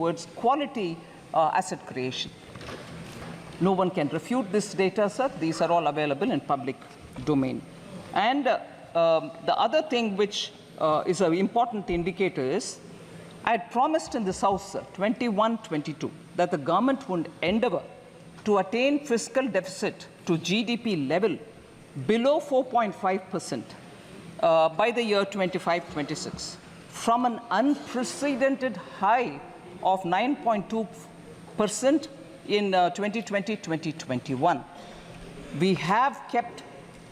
towards quality asset creation. No one can refute this data, sir. These are all available in public domain. And the other thing which is an important indicator is, I had promised in this House, sir, 21-22, that the government would endeavor to attain fiscal deficit to GDP level below 4.5% by the year 25-26, from an unprecedented high of 9.2% in 2020-2021. We have kept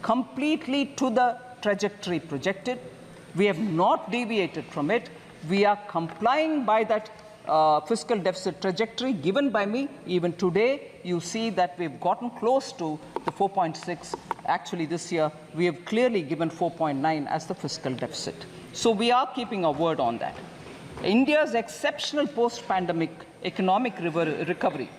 completely to the trajectory projected. We have not deviated from it. We are complying by that fiscal deficit trajectory given by me. Even today, you see that we've gotten close to the 4.6. Actually, this year, we have clearly given 4.9 as the fiscal deficit. So we are keeping our word on that. India's exceptional post-pandemic economic recovery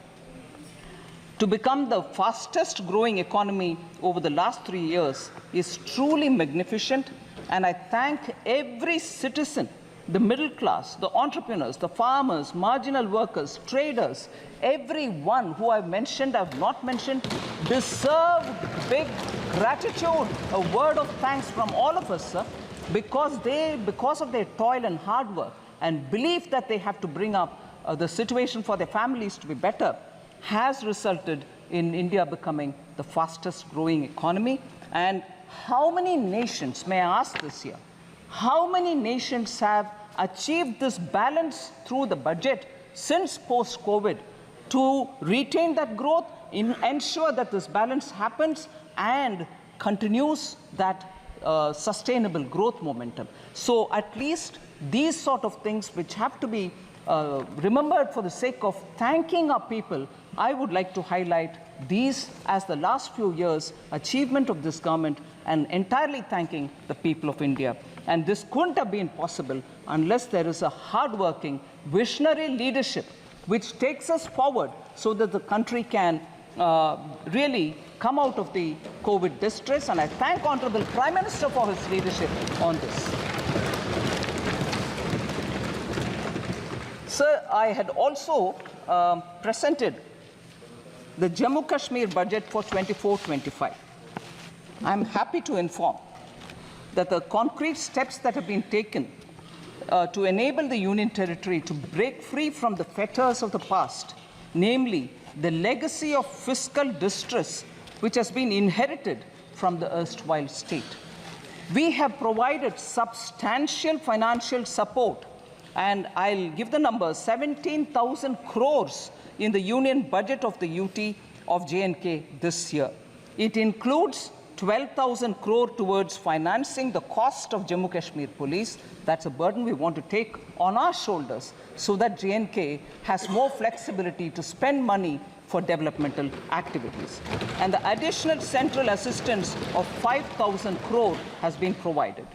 to become the fastest growing economy over the last 3 years is truly magnificent. And I thank every citizen, the middle class, the entrepreneurs, the farmers, marginal workers, traders, everyone who I've mentioned, I've not mentioned, deserve big gratitude, a word of thanks from all of us, sir, because of their toil and hard work and belief that they have to bring up the situation for their families to be better, has resulted in India becoming the fastest growing economy. And how many nations, may I ask this year, how many nations have achieved this balance through the budget since post-COVID to retain that growth, ensure that this balance happens and continues that sustainable growth momentum? So at least these sort of things which have to be remembered for the sake of thanking our people, I would like to highlight these as the last few years' achievement of this government and entirely thanking the people of India. And this couldn't have been possible unless there is a hardworking, visionary leadership which takes us forward so that the country can really come out of the COVID distress. And I thank Honorable Prime Minister for his leadership on this. Sir, I had also presented the Jammu and Kashmir budget for 24-25. I'm happy to inform that the concrete steps that have been taken to enable the Union Territory to break free from the fetters of the past, namely the legacy of fiscal distress which has been inherited from the erstwhile state. We have provided substantial financial support, and I'll give the number, 17,000 crores in the union budget of the UT of J&K this year. It includes 12,000 crore towards financing the cost of Jammu and Kashmir Police. That's a burden we want to take on our shoulders so that J&K has more flexibility to spend money for developmental activities. And the additional central assistance of 5,000 crore has been provided.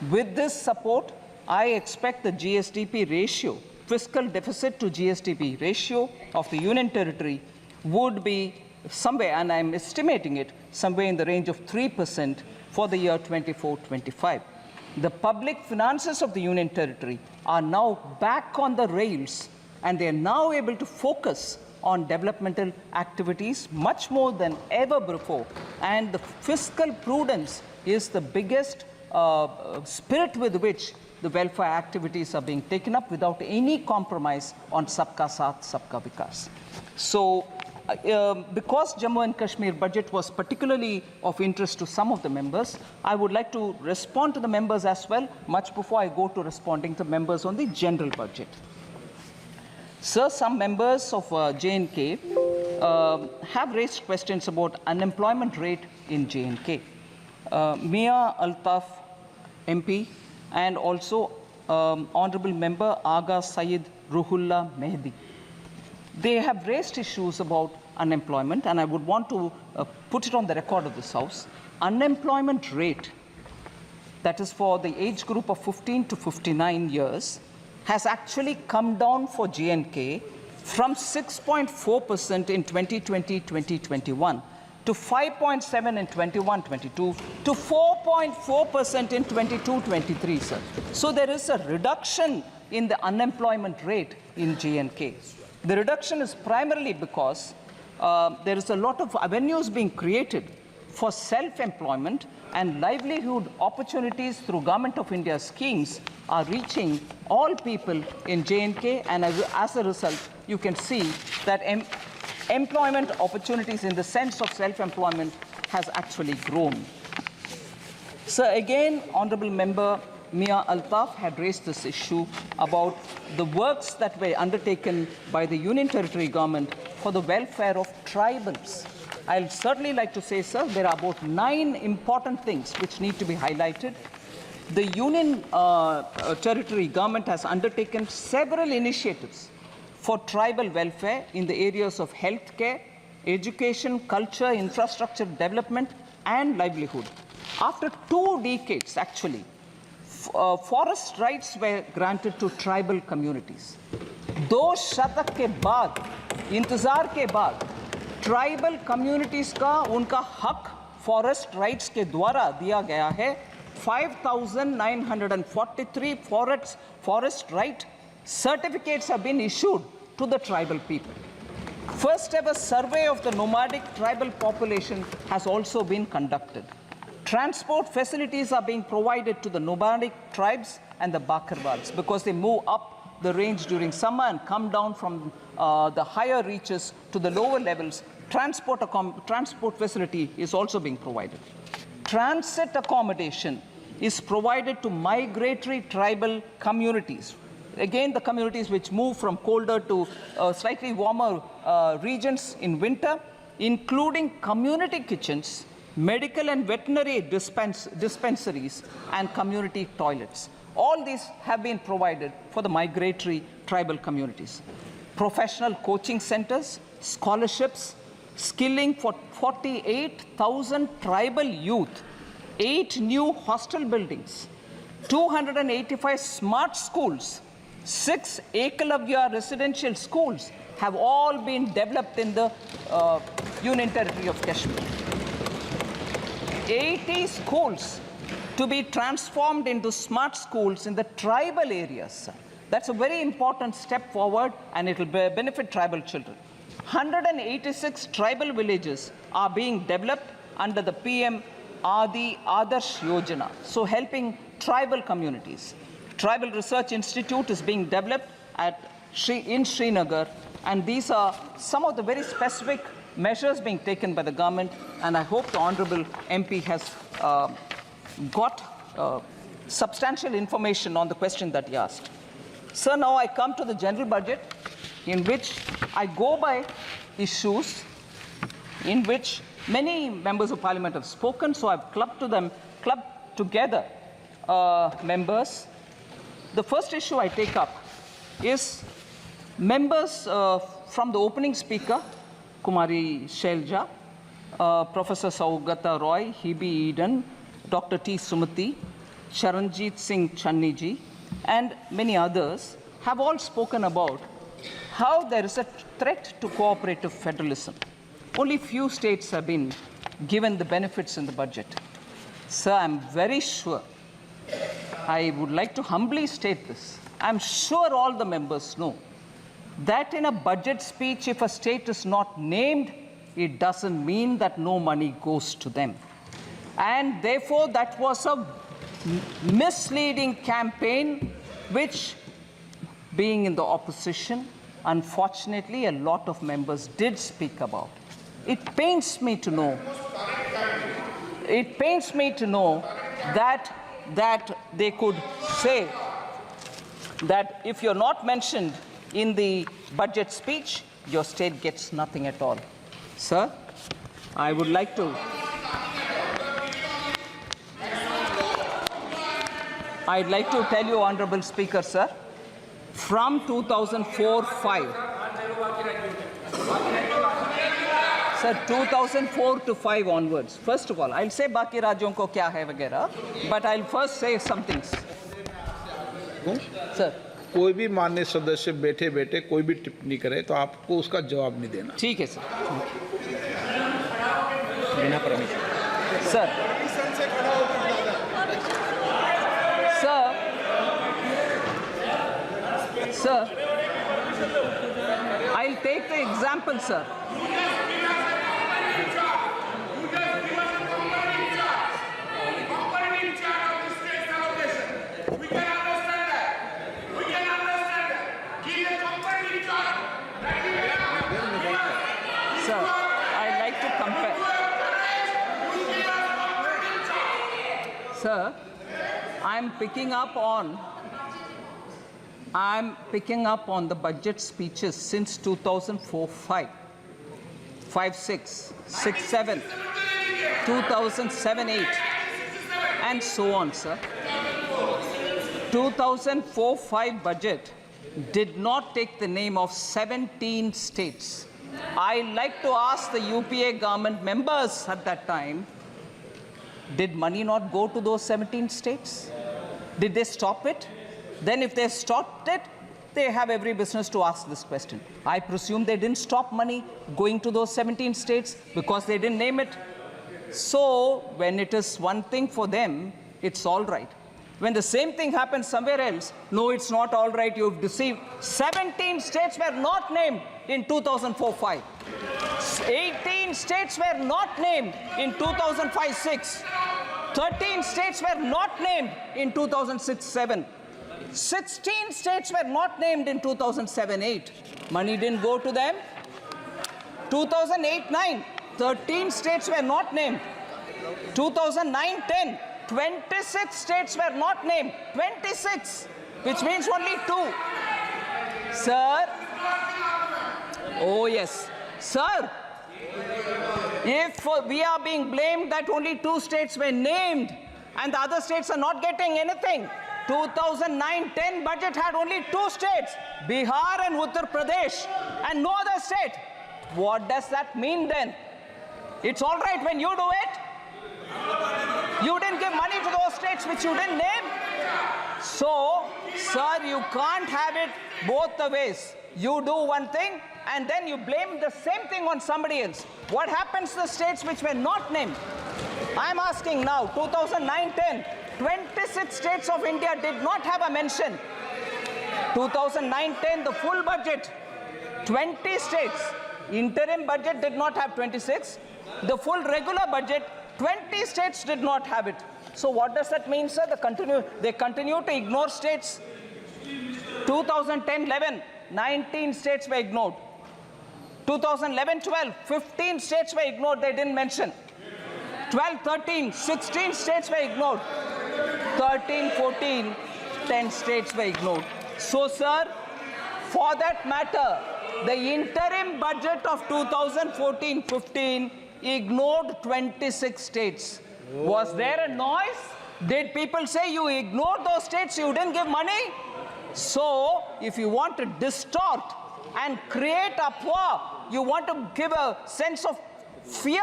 With this support, I expect the GSDP ratio, fiscal deficit to GSDP ratio of the Union Territory would be somewhere, and I'm estimating it, somewhere in the range of 3% for the year 24-25. The public finances of the Union Territory are now back on the rails, and they are now able to focus on developmental activities much more than ever before. And the fiscal prudence is the biggest spirit with which the welfare activities are being taken up without any compromise on Sabka Saath, Sabka Vikas. So, because Jammu and Kashmir budget was particularly of interest to some of the members, I would like to respond to the members as well, much before I go to responding to members on the general budget. Sir, some members of J&K have raised questions about unemployment rate in J&K. Mia Altaf MP and also Honorable Member Aga Syed Ruhullah Mehdi, they have raised issues about unemployment, and I would want to put it on the record of this House. Unemployment rate, that is for the age group of 15 to 59 years, has actually come down for J&K from 6.4% in 2020-2021 to 5.7 in 21-22 to 4.4% in 22-23, sir. So there is a reduction in the unemployment rate in J&K. The reduction is primarily because there is a lot of avenues being created for self-employment, and livelihood opportunities through Government of India schemes are reaching all people in J&K, and as a result, you can see that employment opportunities in the sense of self-employment has actually grown. So again, Honorable Member Mia Altaf had raised this issue about the works that were undertaken by the Union Territory government for the welfare of tribals. I'll certainly like to say, sir, there are about 9 important things which need to be highlighted. The Union Territory government has undertaken several initiatives for tribal welfare in the areas of healthcare, education, culture, infrastructure development, and livelihood. After 2 decades, actually, forest rights were granted to tribal communities. 2 शतक के बाद, इंतजार के बाद, tribal communities का उनका हक forest rights के द्वारा दिया गया है। 5,943 forest right certificates have been issued to the tribal people. First ever survey of the nomadic tribal population has also been conducted. Transport facilities are being provided to the nomadic tribes and the Bakarwals because they move up the range during summer and come down from the higher reaches to the lower levels. Transport facility is also being provided. Transit accommodation is provided to migratory tribal communities. Again, the communities which move from colder to slightly warmer regions in winter, including community kitchens, medical and veterinary dispensaries, and community toilets. All these have been provided for the migratory tribal communities. Professional coaching centers, scholarships, skilling for 48,000 tribal youth, 8 new hostel buildings, 285 smart schools, 6 Ekalavya residential schools have all been developed in the Union Territory of Kashmir. 80 schools to be transformed into smart schools in the tribal areas. That's a very important step forward, and it will benefit tribal children. 186 tribal villages are being developed under the PM Adi Adarsh Yojana, so helping tribal communities. Tribal Research Institute is being developed in Srinagar, and these are some of the very specific measures being taken by the government, and I hope the Honorable MP has got substantial information on the question that he asked. Sir, now I come to the general budget, in which I go by issues in which many members of parliament have spoken, so I've clubbed together members. The first issue I take up is members from the opening speaker, Kumari Shelja, Professor Saugata Roy, Hebe Eden, Dr. T. Sumati, Charanjit Singh Channiji, and many others have all spoken about how there is a threat to cooperative federalism. Only few states have been given the benefits in the budget. Sir, I'm very sure, I would like to humbly state this, I'm sure all the members know that in a budget speech, if a state is not named, it doesn't mean that no money goes to them. And therefore, that was a misleading campaign, which, being in the opposition, unfortunately, a lot of members did speak about. It pains me to know that they could say that if you're not mentioned in the budget speech, your state gets nothing at all. Sir, I would like to I'd like to tell you, Honorable Speaker, sir, from 2004-5, sir, 2004 to 5 onwards. First of all, I'll say Baki Rajyon ko kya hai वगैरह, but I'll first say some things. Sir, कोई भी माननीय सदस्य बैठे बैठे कोई भी टिप्पणी करे तो आपको उसका जवाब नहीं देना। ठीक है सर। बिना permission. Sir, Sir, I'll take the example, sir. Sir, I'd like to compare. Sir, I'm picking up on the budget speeches since 2004-5, 5-6, 6-7, 2007-8, and so on, sir. 2004-5 budget did not take the name of 17 states. I'd like to ask the UPA government members at that time, did money not go to those 17 states? Did they stop it? Then if they stopped it, they have every business to ask this question. I presume they didn't stop money going to those 17 states because they didn't name it. So when it is one thing for them, it's all right. When the same thing happens somewhere else, no, it's not all right, you've deceived. 17 states were not named in 2004-5. 18 states were not named in 2005-6. 13 states were not named in 2006-7. 16 states were not named in 2007-8. Money didn't go to them. 2008-9, 13 states were not named. 2009-10, 26 states were not named. 26, which means only 2. Sir, oh yes, sir, if we are being blamed that only 2 states were named and the other states are not getting anything, 2009-10 budget had only 2 states, Bihar and Uttar Pradesh, and no other state. What does that mean then? It's all right when you do it. You didn't give money to those states which you didn't name. So, sir, you can't have it both the ways. You do one thing and then you blame the same thing on somebody else. What happens to the states which were not named? I'm asking now, 2009-10, 26 states of India did not have a mention. 2009-10, the full budget, 20 states. Interim budget did not have 26. The full regular budget, 20 states did not have it. So what does that mean, sir? They continue to ignore states. 2010-11, 19 states were ignored. 2011-12, 15 states were ignored, they didn't mention. 12-13, 16 states were ignored. 13-14, 10 states were ignored. So, sir, for that matter, the interim budget of 2014-15 ignored 26 states. Was there a noise? Did people say you ignored those states, you didn't give money? So, if you want to distort and create uproar, you want to give a sense of fear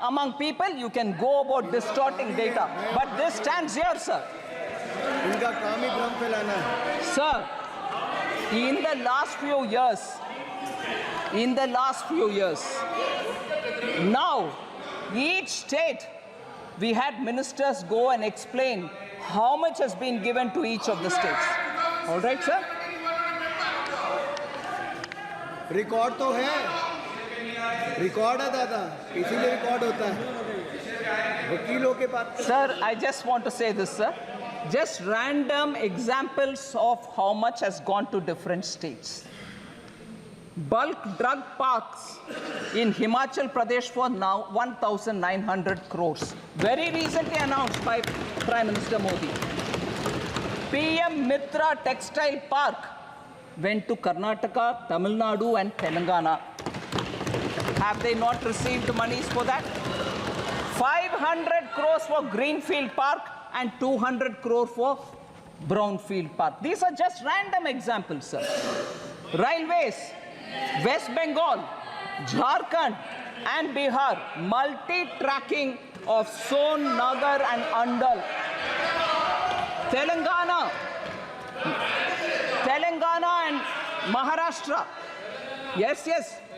among people, you can go about distorting data. But this stands here, sir. Sir, in the last few years, now, each state, we had ministers go and explain how much has been given to each of the states. All right, sir? Record तो है, record है दादा, इसीलिए record होता है वकीलों के पास. Sir, I just want to say this, sir. Just random examples of how much has gone to different states. Bulk drug parks in Himachal Pradesh for now 1,900 crores. Very recently announced by Prime Minister Modi. PM Mitra Textile Park went to Karnataka, Tamil Nadu and Telangana. Have they not received monies for that? 500 crores for Greenfield Park and 200 crore for Brownfield Park. These are just random examples, sir. Railways, West Bengal, Jharkhand and Bihar, multi-tracking of Son, Nagar and Andal. Telangana and Maharashtra. Yes,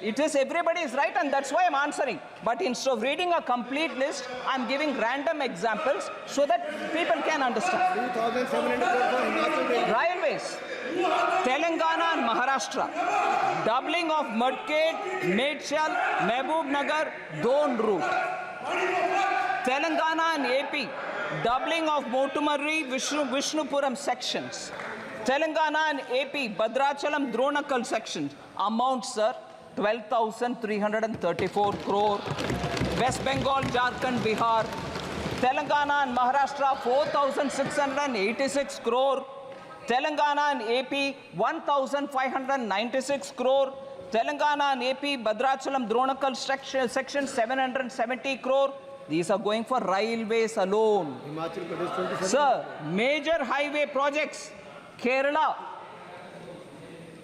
it is, everybody is right and that's why I'm answering. But instead of reading a complete list, I'm giving random examples so that people can understand. 2,700 crore for Himachal Railway. Railways, Telangana and Maharashtra, doubling of Mudkate, Medchal, Mehboob Nagar, Don route. Telangana and AP, doubling of Motumarri, Vishnupuram sections. Telangana and AP, Bhadrachalam, Dronakal sections. Amount, sir, 12,334 crore. West Bengal, Jharkhand, Bihar. Telangana and Maharashtra, 4,686 crore. Telangana and AP, 1,596 crore. Telangana and AP, Bhadrachalam, Dronakal section, 770 crore. These are going for railways alone. Himachal Pradesh 27. Sir, major highway projects, Kerala,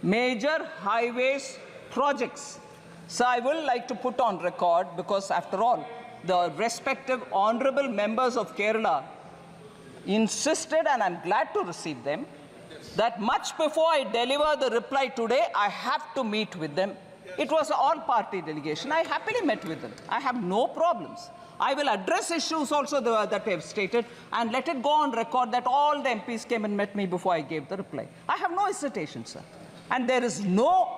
major highways projects. So I will like to put on record, because after all, the respective honorable members of Kerala insisted, and I'm glad to receive them, that much before I deliver the reply today, I have to meet with them. It was an all-party delegation. I happily met with them. I have no problems. I will address issues also that they have stated, and let it go on record that all the MPs came and met me before I gave the reply. I have no hesitation, sir. And there is no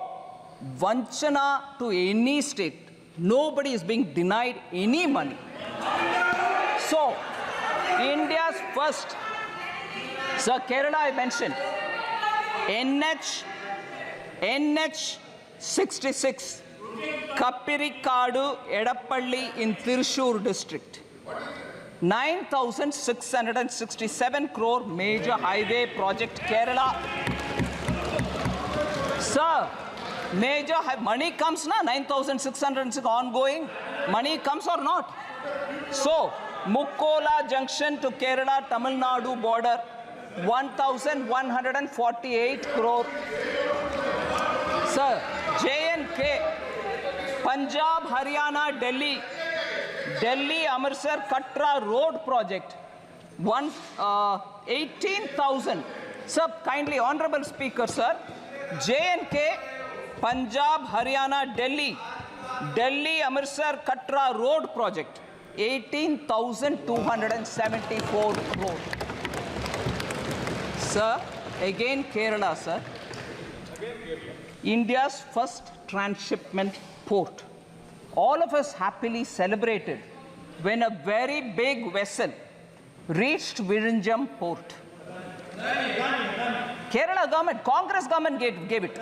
vanchana to any state. Nobody is being denied any money. So, India's first, sir, Kerala I mentioned, NH 66, Kappirikadu, Edappalli in Thrissur district. 9,667 crore major highway project, Kerala. Sir, major money comes na, 9,606 ongoing. Money comes or not? So, Mukkola junction to Kerala, Tamil Nadu border, 1,148 crore. Sir, J&K, Punjab, Haryana, Delhi, Amritsar, Katra road project, 18,000. Sir, kindly, honorable speaker, sir, J&K, Punjab, Haryana, Delhi, Amritsar, Katra road project, 18,274 crore. Sir, again Kerala, sir. India's first transshipment port. All of us happily celebrated when a very big vessel reached Virinjam port. Kerala government, Congress government gave it.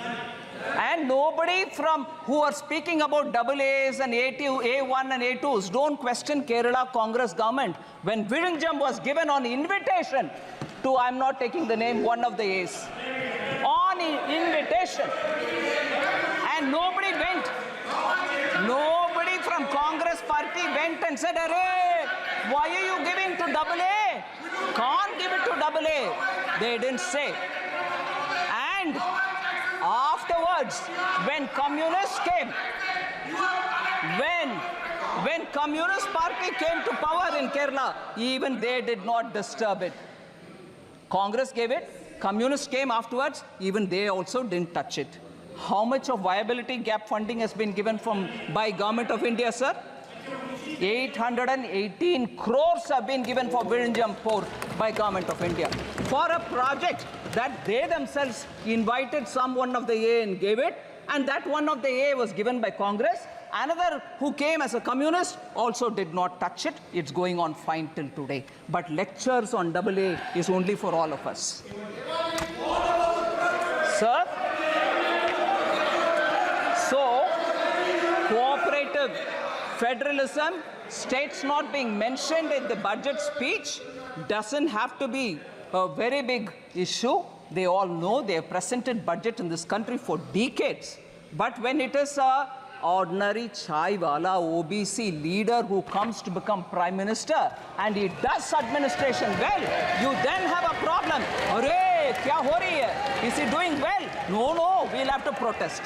And nobody from who are speaking about AAs and A2, A1 and A2s don't question Kerala Congress government when Virinjam was given on invitation to, I'm not taking the name, one of the A's. On invitation. And nobody went. Nobody from Congress party went and said, "Arey, why are you giving to AA? Can't give it to AA." They didn't say. And afterwards, when communists came, when Communist Party came to power in Kerala, even they did not disturb it. Congress gave it, communists came afterwards, even they also didn't touch it. How much of viability gap funding has been given by Government of India, sir? 818 crores have been given for Virinjam Port by Government of India for a project that they themselves invited someone of the A and gave it, and that one of the A was given by Congress. Another who came as a communist also did not touch it. It's going on fine till today. But lectures on AA is only for all of us. Sir? So, cooperative federalism, states not being mentioned in the budget speech, doesn't have to be a very big issue. They all know they have presented budget in this country for decades. But when it is a ordinary chai wala OBC leader who comes to become prime minister and he does administration well, you then have a problem. Arey, kya ho rahi hai? Is he doing well? No, we'll have to protest.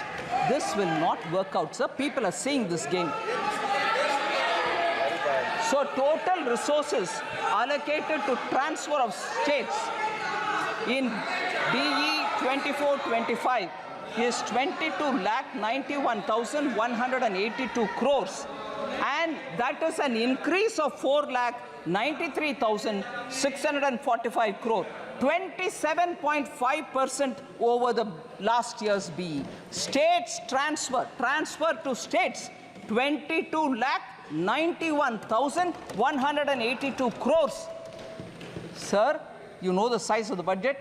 This will not work out, sir. People are seeing this game. So total resources allocated to transfer of states in BE 24-25 is 22,91,182 crores, and that is an increase of 4,93,645 crore. 27.5% over the last year's BE. States transfer to states, 22,91,182 crores. Sir, you know the size of the budget,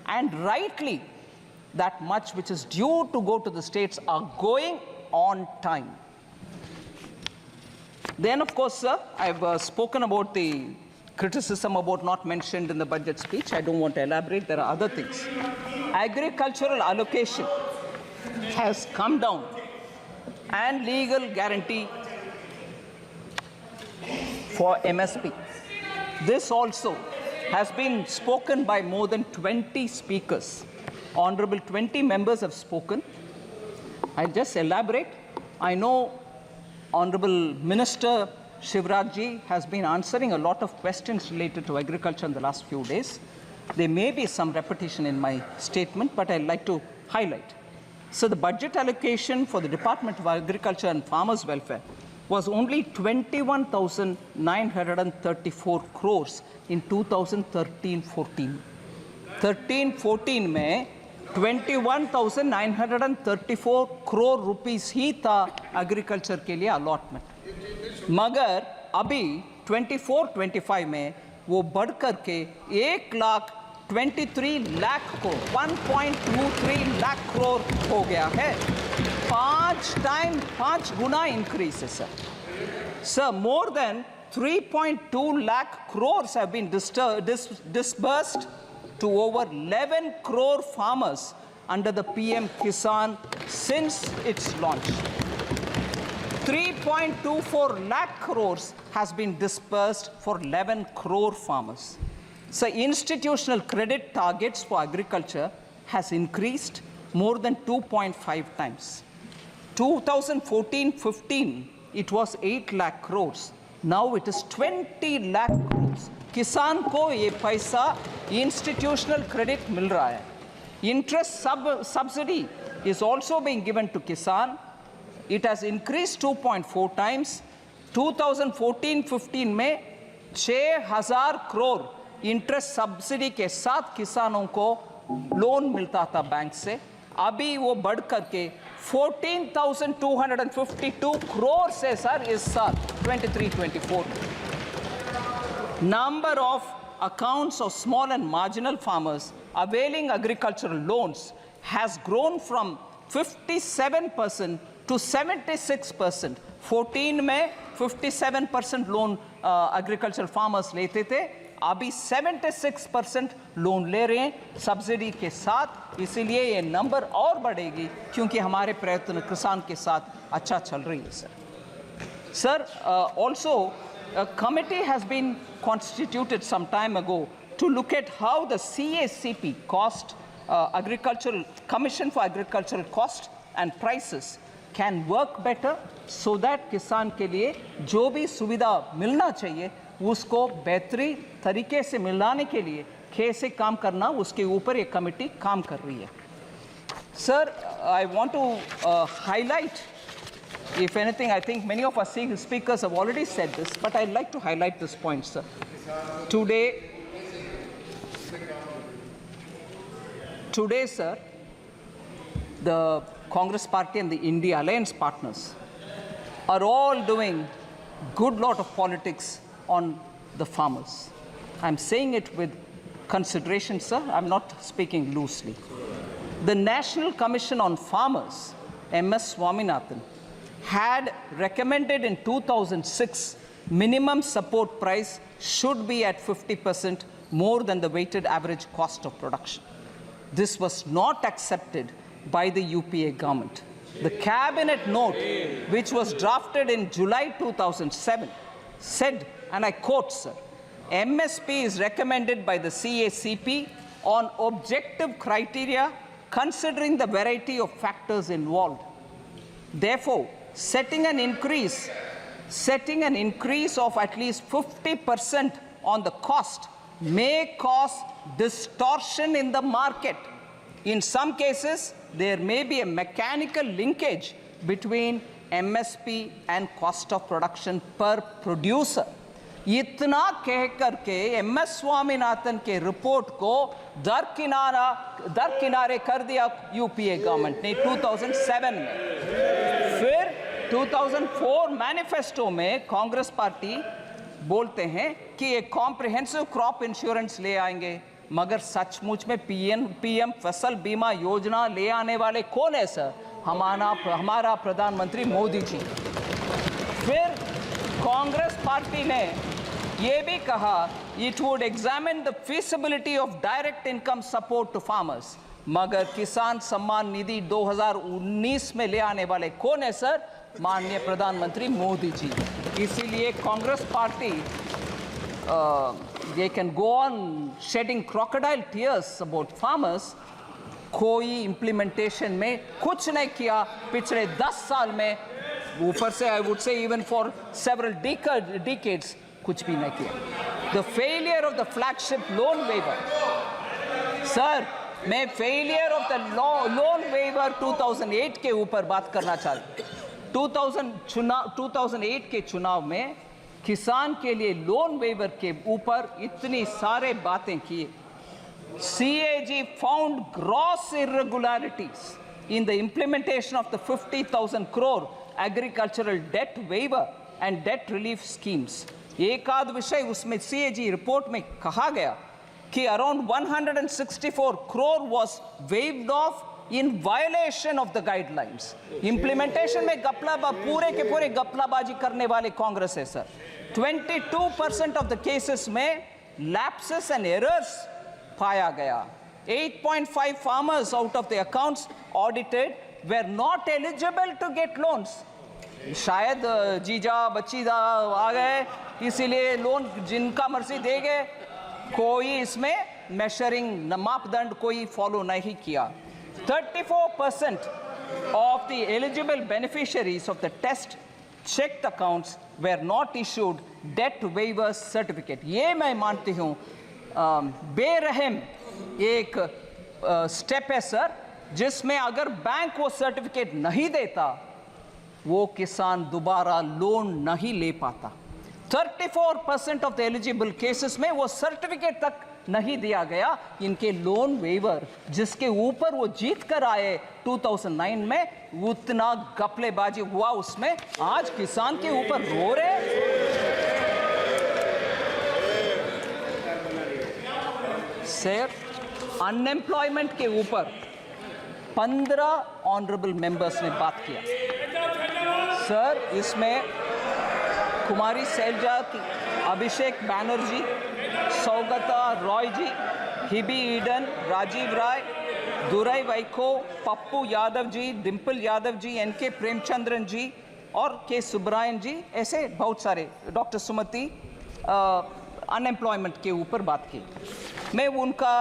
and rightly, that much which is due to go to the states are going on time. Then, of course, sir, I've spoken about the criticism about not mentioned in the budget speech. I don't want to elaborate. There are other things. Agricultural allocation has come down, and legal guarantee for MSP. This also has been spoken by more than 20 speakers. Honorable 20 members have spoken. I'll just elaborate. I know Honorable Minister Shivraj Ji has been answering a lot of questions related to agriculture in the last few days. There may be some repetition in my statement, but I'd like to highlight. So the budget allocation for the Department of Agriculture and Farmers' Welfare was only 21,934 crores in 2013-14. 13-14 में 21,934 crore rupees ही था agriculture के लिए allotment. मगर अभी 24-25 में वो बढ़ करके 1,23 लाख को 1.23 लाख करोड़ हो गया है. 5 गुना increase है sir. Sir, more than 3.2 lakh crores have been disbursed to over 11 crore farmers under the PM Kisan since its launch. 3.24 lakh crores has been disbursed for 11 crore farmers. So institutional credit targets for agriculture has increased more than 2.5 times. 2014-15, it was 8 lakh crores. Now it is 20 lakh crores. किसान को ये पैसा institutional credit मिल रहा है. Interest subsidy is also being given to kisan. It has increased 2.4 times. 2014-15 में 6,000 crore interest subsidy के साथ किसानों को लोन मिलता था बैंक से. अभी वो बढ़ करके 14,252 crore से सर इस साल 23-24. Number of accounts of small and marginal farmers availing agricultural loans has grown from 57% to 76%. 14 में 57% लोन agricultural farmers लेते थे. अभी 76% लोन ले रहे हैं सब्सिडी के साथ. इसीलिए ये नंबर और बढ़ेगी क्योंकि हमारे प्रयत्न किसान के साथ अच्छा चल रही है sir. Sir, also a committee has been constituted some time ago to look at how the CACP cost, agricultural commission for agricultural cost and prices can work better so that किसान के लिए जो भी सुविधा मिलना चाहिए उसको बेहतरी तरीके से मिलाने के लिए कैसे काम करना उसके ऊपर ये कमेटी काम कर रही है. Sir, I want to highlight, if anything, I think many of our speakers have already said this, but I'd like to highlight this point, sir. Today, sir, the Congress Party and the India Alliance partners are all doing good lot of politics on the farmers. I'm saying it with consideration, sir. I'm not speaking loosely. The National Commission on Farmers, MS Swaminathan, had recommended in 2006 minimum support price should be at 50% more than the weighted average cost of production. This was not accepted by the UPA government. The cabinet note, which was drafted in July 2007, said, and I quote, sir, MSP is recommended by the CACP on objective criteria considering the variety of factors involved. Therefore, setting an increase of at least 50% on the cost may cause distortion in the market. In some cases, there may be a mechanical linkage between MSP and cost of production per producer. इतना कह करके MS Swaminathan के report को दरकिनारे कर दिया UPA government ने 2007 में। फिर 2004 मैनिफेस्टो में कांग्रेस पार्टी बोलते हैं कि एक कॉम्प्रिहेंसिव क्रॉप इंश्योरेंस ले आएंगे, मगर सचमुच में पीएम फसल बीमा योजना ले आने वाले कौन है सर? हमारा प्रधानमंत्री मोदी जी। फिर कांग्रेस पार्टी ने ये भी कहा it would examine the feasibility of direct income support to farmers, मगर किसान सम्मान निधि 2019 में ले आने वाले कौन है सर? माननीय प्रधानमंत्री मोदी जी। इसीलिए Congress party they can go on shedding crocodile tears about farmers, कोई इम्प्लीमेंटेशन में कुछ नहीं किया पिछले 10 साल में, ऊपर से I would say even for several decades कुछ भी नहीं किया। The failure of the flagship loan waiver sir, मैं failure of the loan waiver 2008 के ऊपर बात करना चाहता हूँ। 2008 के चुनाव में किसान के लिए लोन वेवर के ऊपर इतनी सारे बातें की। CAG found gross irregularities in the implementation of the 50,000 crore agricultural debt waiver and debt relief schemes. एक आध विषय उसमें CAG रिपोर्ट में कहा गया कि around 164 crore was waived off in violation of the guidelines. Implementation में पूरे के पूरे गपलाबाजी करने वाले कांग्रेस है सर। 22% of the cases में lapses and errors पाया गया। 8.5 farmers out of the accounts audited were not eligible to get loans. शायद जीजा बच्चीदा आ गए, इसीलिए लोन जिनका मर्जी दे गए, कोई इसमें मेजरिंग मापदंड कोई फॉलो नहीं किया। 34% of the eligible beneficiaries of the test checked accounts were not issued debt waivers certificate. ये मैं मानती हूँ बेरहम एक स्टेप है सर, जिसमें अगर बैंक वो सर्टिफिकेट नहीं देता वो किसान दोबारा लोन नहीं ले पाता। 34% ऑफ द एलिजिबल केसेस में वो सर्टिफिकेट तक नहीं दिया गया। इनके लोन वेवर जिसके ऊपर वो जीत कर आए 2009 में, उतना गपलेबाजी हुआ उसमें, आज किसान के ऊपर रो रहे। सर, अनएम्प्लॉयमेंट के ऊपर 15 ऑनरेबल मेंबर्स ने बात किया सर। इसमें कुमारी सैलजा, अभिषेक बैनर्जी, सौगता रॉय जी, हिबी ईडन, राजीव राय, दुराई वाइको, पप्पू यादव जी, डिम्पल यादव जी, NK प्रेमचंद्रन जी और के सुब्रायन जी, ऐसे बहुत सारे, डॉक्टर सुमति, अनएम्प्लॉयमेंट के ऊपर बात की। मैं उनका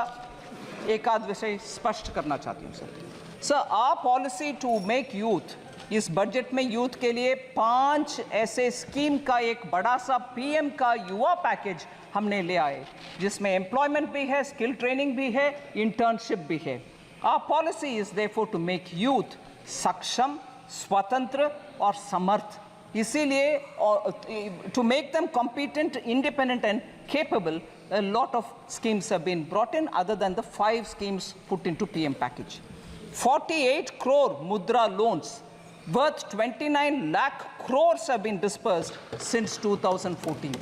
एक आध विषय स्पष्ट करना चाहती हूँ sir. Our policy to make youth, इस बजट में यूथ के लिए 5 ऐसे स्कीम का एक बड़ा सा PM का युवा पैकेज हमने ले आए, जिसमें एम्प्लॉयमेंट भी है, स्किल ट्रेनिंग भी है, इंटर्नशिप भी है। Our policy is therefore to make youth सक्षम, स्वतंत्र और समर्थ। इसीलिए to make them competent, independent and capable, a lot of schemes have been brought in other than the 5 schemes put into PM package. 48 crore mudra loans worth 29 lakh crores have been dispersed since 2014.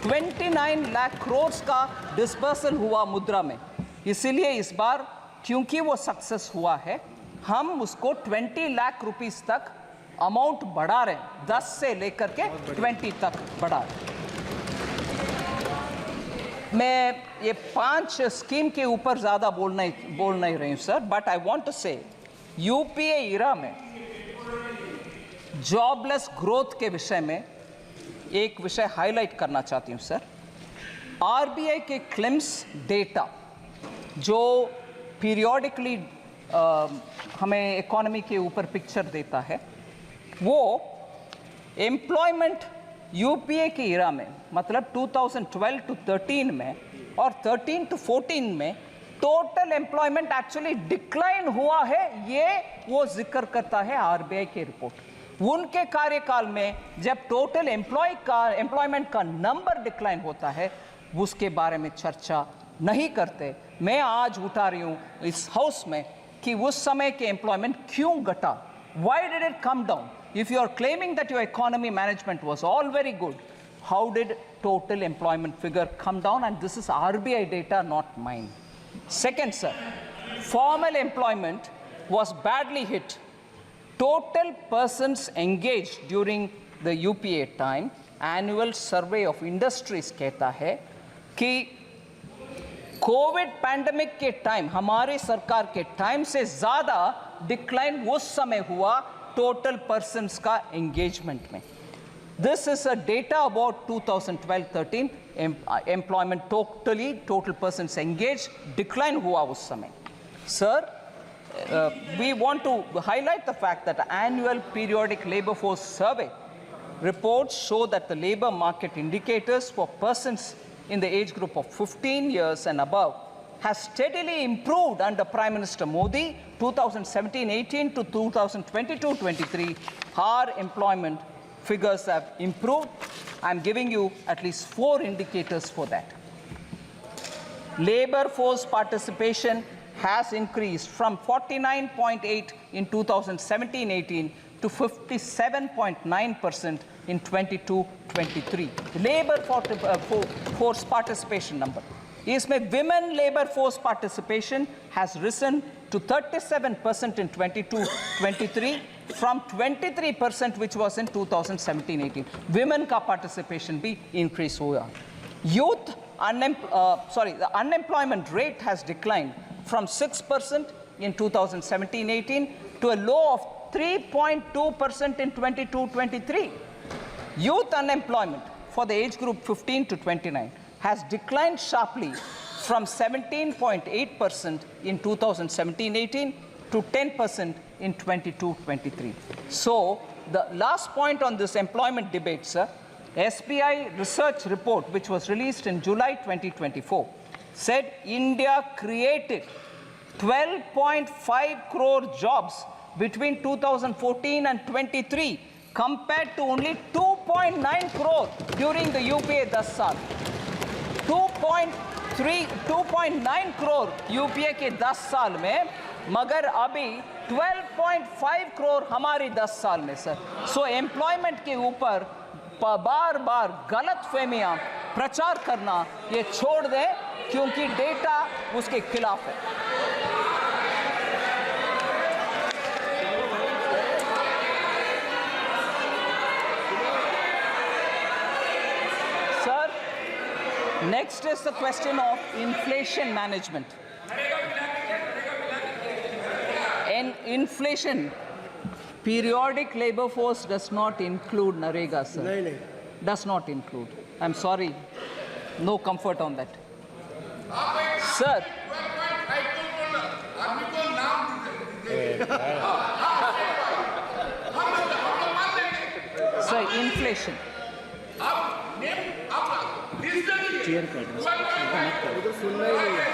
29 lakh crores का dispersal हुआ मुद्रा में। इसीलिए इस बार क्योंकि वो success हुआ है, हम उसको 20 लाख रुपीस तक अमाउंट बढ़ा रहे हैं, 10 से लेकर के 20 तक बढ़ा रहे हैं। मैं ये 5 स्कीम के ऊपर ज़्यादा बोल नहीं रही हूँ sir, but I want to say UPA era में जॉबलेस ग्रोथ के विषय में एक विषय हाईलाइट करना चाहती हूँ सर। आरबीआई के क्लेम्स डेटा जो पीरियोडिकली हमें इकोनॉमी के ऊपर पिक्चर देता है, वो एम्प्लॉयमेंट यूपीए के इरा में, मतलब 2012 to 13 में और 13 to 14 में टोटल एम्प्लॉयमेंट एक्चुअली डिक्लाइन हुआ है, ये वो जिक्र करता है आरबीआई की रिपोर्ट। उनके कार्यकाल में जब टोटल एम्प्लॉयमेंट का नंबर डिक्लाइन होता है, उसके बारे में चर्चा नहीं करते। मैं आज उठा रही हूं इस हाउस में कि उस समय के एम्प्लॉयमेंट क्यों घटा, why did it come down? If you are claiming that your economy management was all very good, how did total employment figure come down? And this is RBI data, not mine. Second, sir, formal employment was badly hit. Total persons engaged during the UPA time, annual survey of industries कहता है कि Covid pandemic के time, हमारी सरकार के time से ज्यादा decline उस समय हुआ टोटल पर्सन्स का एंगेजमेंट में। This is a data about 2012-13 employment total persons engage decline हुआ उस समय। Sir, we want to highlight the fact that the annual periodic labor force survey reports show that the labor market indicators for persons in the age group of 15 years and above has steadily improved under Prime Minister Modi 2017-18 to 2022-23. Our employment figures have improved. I'm giving you at least 4 indicators for that. Labor force participation has increased from 49.8 in 2017-18 to 57.9% in 22-23. Labor force participation number. इसमें women labor force participation has risen to 37% in 22-23 from 23% which was in 2017-18. Women का participation भी increase हुआ. Youth the unemployment rate has declined from 6% in 2017-18 to a low of 3.2% in 22-23. Youth unemployment for the age group 15 to 29 has declined sharply from 17.8% in 2017-18 to 10% in 22-23. So the last point on this employment debate, sir, SBI research report, which was released in July 2024, said India created 12.5 crore jobs between 2014 and 23 compared to only 2.9 crore during the UPA 10 साल. 2.9 crore UPA के 10 साल में, मगर अभी 12.5 crore हमारी 10 साल में, sir. So employment के ऊपर बार बार गलत फहमियां प्रचार करना ये छोड़ दें, क्योंकि डेटा उसके खिलाफ है. Sir, next is the question of inflation management. In inflation, periodic labor force does not include Narega, sir. नहीं. Does not include. I'm sorry. No comfort on that. Sir. Sir, inflation. उधर सुनना ही नहीं है.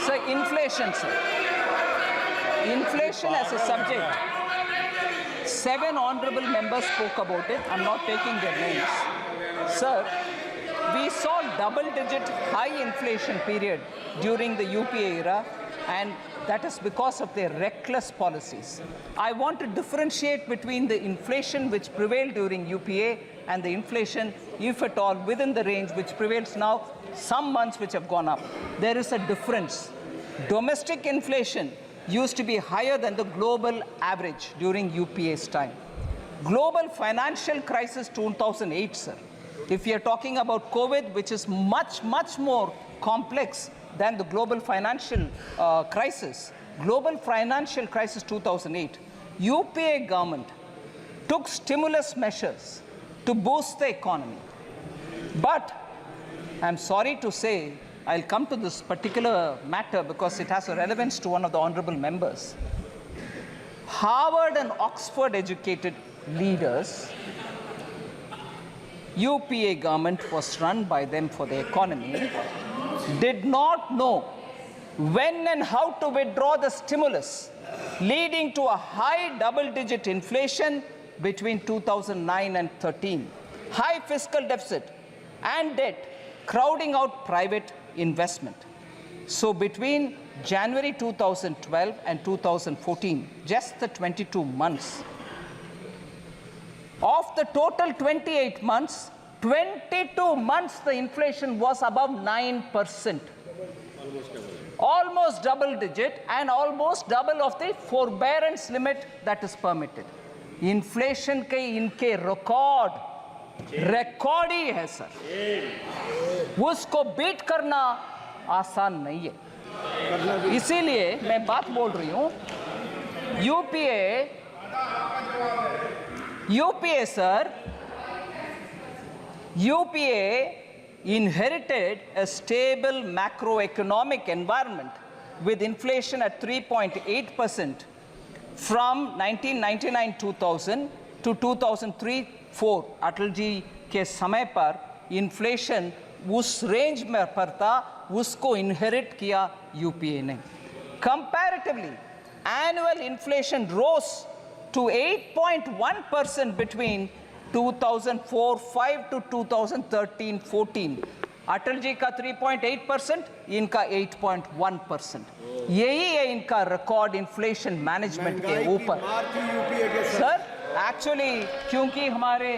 Sir, inflation, sir. Inflation as a subject. 7 honorable members spoke about it. I'm not taking their names. Sir, we saw double-digit high inflation period during the UPA era, and that is because of their reckless policies. I want to differentiate between the inflation which prevailed during UPA and the inflation, if at all, within the range which prevails now, some months which have gone up. There is a difference. Domestic inflation used to be higher than the global average during UPA's time. Global financial crisis 2008, sir. If you're talking about COVID, which is much, much more complex than the global financial crisis, global financial crisis 2008, UPA government took stimulus measures to boost the economy. But I'm sorry to say, I'll come to this particular matter because it has a relevance to one of the honorable members. Harvard and Oxford educated leaders, UPA government was run by them for the economy, did not know when and how to withdraw the stimulus, leading to a high double-digit inflation between 2009 and 13, high fiscal deficit and debt, crowding out private investment. So between January 2012 and 2014, just the 22 months, of the total 28 months, 22 months the inflation was above 9%. Almost double digit and almost double of the forbearance limit that is permitted. Inflation के इनके record ही है sir, उसको beat करना आसान नहीं है। इसीलिए मैं बात बोल रही हूं, UPA sir, UPA inherited a stable macroeconomic environment with inflation at 3.8% from 1999-2000 to 2003-04. Atal ji के समय पर inflation उस रेंज में पर था, उसको inherit किया यूपीए ने। Comparatively, annual inflation rose to 8.1% between 2004-05 to 2013-14. Atal ji का 3.8%, इनका 8.1%। यही है इनका रिकॉर्ड इन्फ्लेशन मैनेजमेंट के ऊपर। सर एक्चुअली क्योंकि हमारे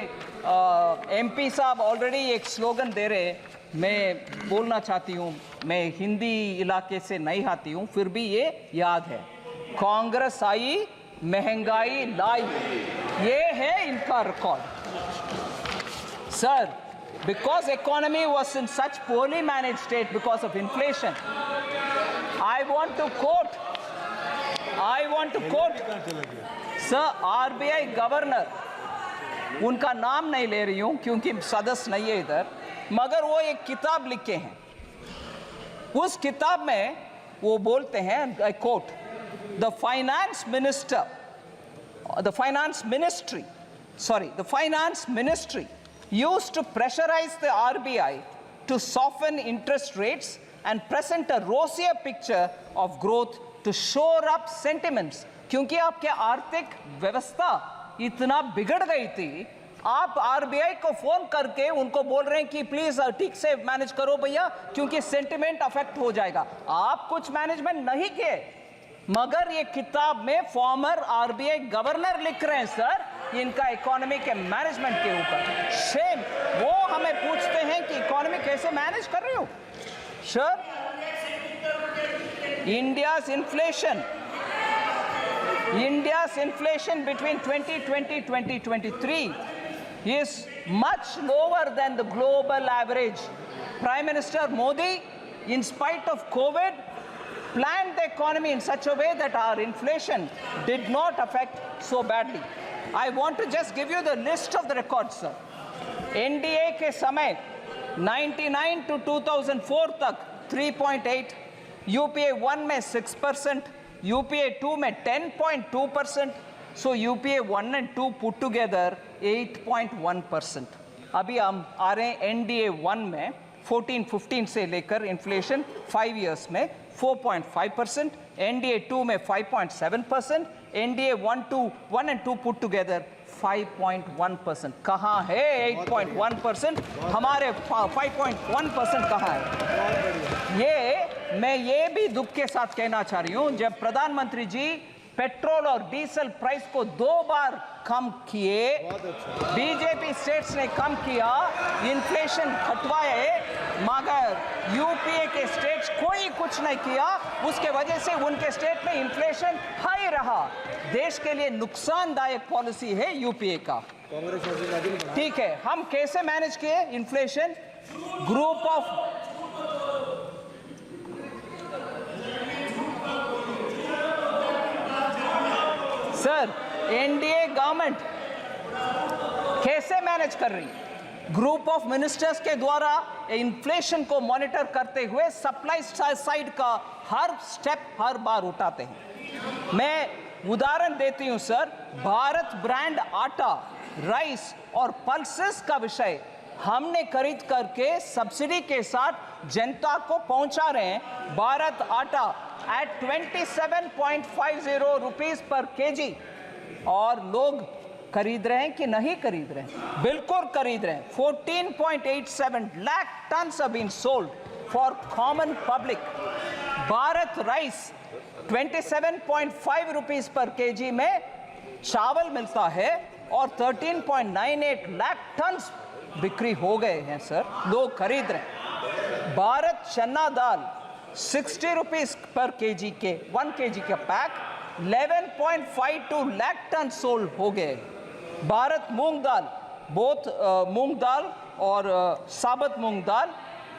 एमपी साहब ऑलरेडी एक स्लोगन दे रहे, मैं बोलना चाहती हूँ, मैं हिंदी इलाके से नहीं आती हूँ, फिर भी ये याद है, कांग्रेस आई महंगाई लाई, ये है इनका record. Sir, because economy was in such poorly managed state because of inflation, I want to quote, Sir, RBI governor, उनका नाम नहीं ले रही हूं क्योंकि सदस्य नहीं है इधर, मगर वो एक किताब लिखे हैं, उस किताब में वो बोलते हैं, I quote, the finance ministry used to pressurize the RBI to soften interest rates and present a rosier picture of growth to shore up sentiments. क्योंकि आपके आर्थिक व्यवस्था इतना बिगड़ गई थी, आप आरबीआई को फोन करके उनको बोल रहे हैं कि प्लीज ठीक से मैनेज करो भैया, क्योंकि सेंटिमेंट अफेक्ट हो जाएगा। आप कुछ मैनेजमेंट नहीं किए, मगर ये किताब में फॉर्मर आरबीआई गवर्नर लिख रहे हैं सर इनका इकोनॉमी के मैनेजमेंट के ऊपर। शेम, वो हमें पूछते हैं कि इकोनॉमी कैसे मैनेज कर रहे हो। Sir, India's inflation between 2020-2023 is much lower than the global average. Prime Minister Modi, in spite of COVID, planned the economy in such a way that our inflation did not affect so badly. I want to just give you the list of the records, sir. NDA के समय 99 to 2004 तक 3.8, UPA 1 में 6%, UPA 2 में 10.2%, so UPA 1 and 2 put together 8.1%. अभी हम आ रहे हैं NDA 1 में 14-15 से लेकर इन्फ्लेशन 5 years में 4.5%, NDA 2 में 5.7%, NDA 1 and 2 put together 5.1%. कहाँ है 8.1%? हमारे 5.1% कहाँ है? मैं ये भी दुख के साथ कहना चाह रही हूँ, जब प्रधानमंत्री जी पेट्रोल और डीजल प्राइस को 2 बार कम किए, बीजेपी स्टेट्स ने कम किया, इन्फ्लेशन हटवाए, मगर यूपीए के स्टेट्स कोई कुछ नहीं किया, उसके वजह से उनके स्टेट में इन्फ्लेशन हाई रहा। देश के लिए नुकसानदायक पॉलिसी है यूपीए का। ठीक है, हम कैसे मैनेज किए inflation? Group of sir, NDA government कैसे मैनेज कर रही है? ग्रुप ऑफ मिनिस्टर्स के द्वारा इन्फ्लेशन को मॉनिटर करते हुए सप्लाई साइड का हर स्टेप हर बार उठाते हैं। मैं उदाहरण देती हूं सर, भारत ब्रांड आटा, राइस और पल्सेस का विषय हमने खरीद करके सब्सिडी के साथ जनता को पहुंचा रहे हैं। भारत आटा एट 27.50 रुपीस पर केजी, और लोग खरीद रहे हैं कि नहीं खरीद रहे हैं? बिल्कुल खरीद रहे हैं। 14.87 lakh tons have been sold for common public. Bharat rice 27.5 rupees per KG में चावल मिलता है और 13.98 लाख टन्स बिक्री हो गए हैं सर, लोग खरीद रहे हैं। भारत चना दाल 60 रुपीस पर केजी के 1 केजी का पैक 11.52 लाख टन सोल्ड हो गए। भारत मूंग दाल, बोथ मूंग दाल और साबुत मूंग दाल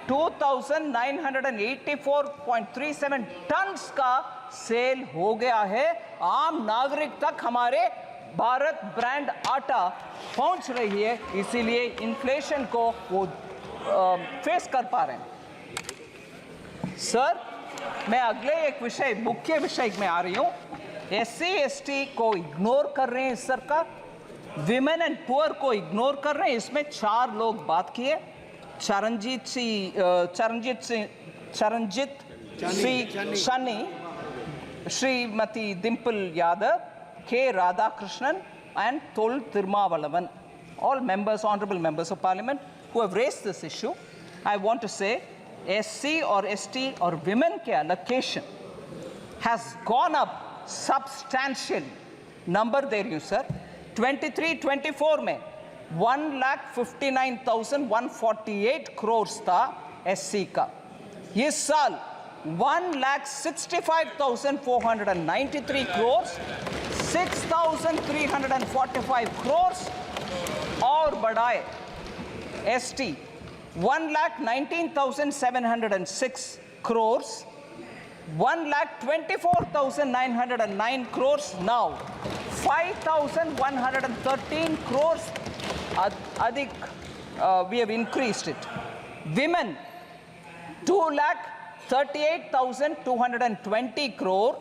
2984.37 टन्स का सेल हो गया है। आम नागरिक तक हमारे भारत ब्रांड आटा पहुंच रही है, इसीलिए इन्फ्लेशन को वो फेस कर पा रहे हैं। सर, मैं अगले एक विषय, मुख्य विषय में आ रही हूँ। SC ST को इग्नोर कर रहे हैं सरकार, विमेन एंड पुअर को इग्नोर कर रहे हैं। इसमें 4 लोग बात किए, Charanjit Shani, Shrimati Dimple Yadav, K. Radhakrishnan and Tol Tirumavalavan, all members, honorable members of parliament who have raised this issue. I want to say SC or ST or women ke allocation has gone up substantially. Number there you sir, 23-24 में 1,59,148 crores था SC का। इस साल 1,65,493 crores, 6,345 crores और बढ़ाए। ST 1,19,706 crores, 1,24,909 crores now, 5,113 crores अधिक we have increased it. Women 2,38,220 crore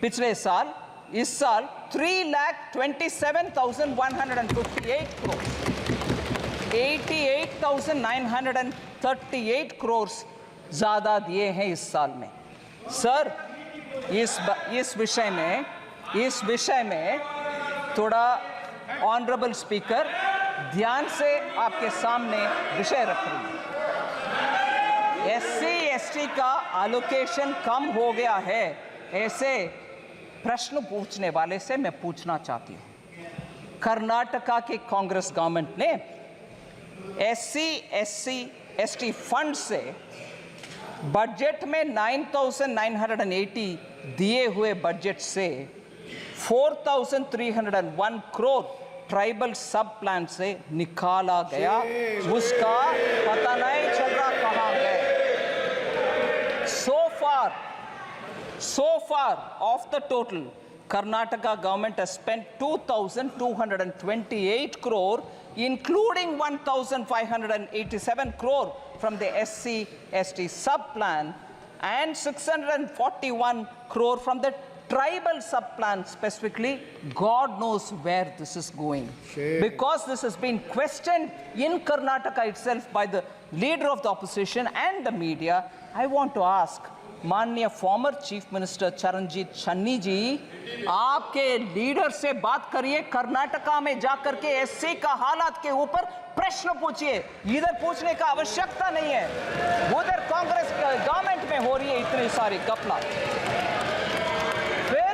पिछले साल, इस साल 3,27,158 crore, 88,938 crores ज़्यादा दिए हैं इस साल में। सर, इस विषय में थोड़ा ऑनरेबल स्पीकर ध्यान से आपके सामने विषय रख रही हूँ। SC ST का एलोकेशन कम हो गया है, ऐसे प्रश्न पूछने वाले से मैं पूछना चाहती हूँ। कर्नाटका के कांग्रेस गवर्नमेंट ने SC SC ST फंड से बजट में 9,980 दिए हुए बजट से 4,301 करोड़ ट्राइबल सब प्लान से निकाला गया, उसका पता नहीं चल रहा कहाँ गए। So far of the total, Karnataka government has spent 2,228 crore, including 1,587 crore from the SC ST sub plan and 641 crore from the tribal sub-plan specifically. God knows where this is going. Because this has been questioned in Karnataka itself by the leader of the opposition and the media. I want to ask माननीय former chief minister Charanjit Shanni जी, आपके leader से बात करिए, कर्नाटका में जाकर के SC का हालात के ऊपर प्रश्न पूछिए। इधर पूछने का आवश्यकता नहीं है, उधर कांग्रेस गवर्नमेंट में हो रही है इतनी सारी घपला। फिर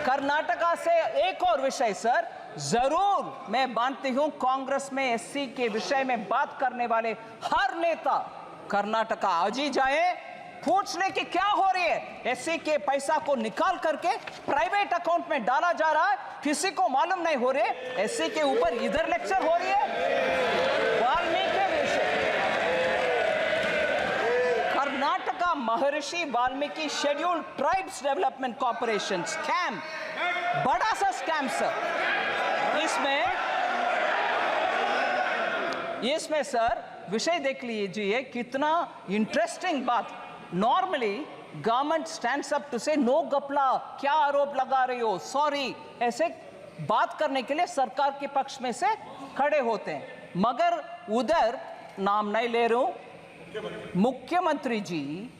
कर्नाटका से एक और विषय सर, जरूर मैं मानती हूं कांग्रेस में SC के विषय में बात करने वाले हर नेता कर्नाटका आज ही जाए, पूछ ले कि क्या हो रही है। SC के पैसा को निकाल करके प्राइवेट अकाउंट में डाला जा रहा है, किसी को मालूम नहीं हो रहे। SC के ऊपर इधर लेक्चर हो रही है। वाल्मीकि विषय, कर्नाटका महर्षि Valmiki scheduled tribes development corporation scam, बड़ा सा स्कैम सर। इसमें सर विषय देख लीजिए, कितना इंटरेस्टिंग बात। Normally government stands up to say no गपला, क्या आरोप लगा रही हो, सॉरी, ऐसे बात करने के लिए सरकार के पक्ष में से खड़े होते हैं, मगर उधर नाम नहीं ले रहा हूं, मुख्यमंत्री जी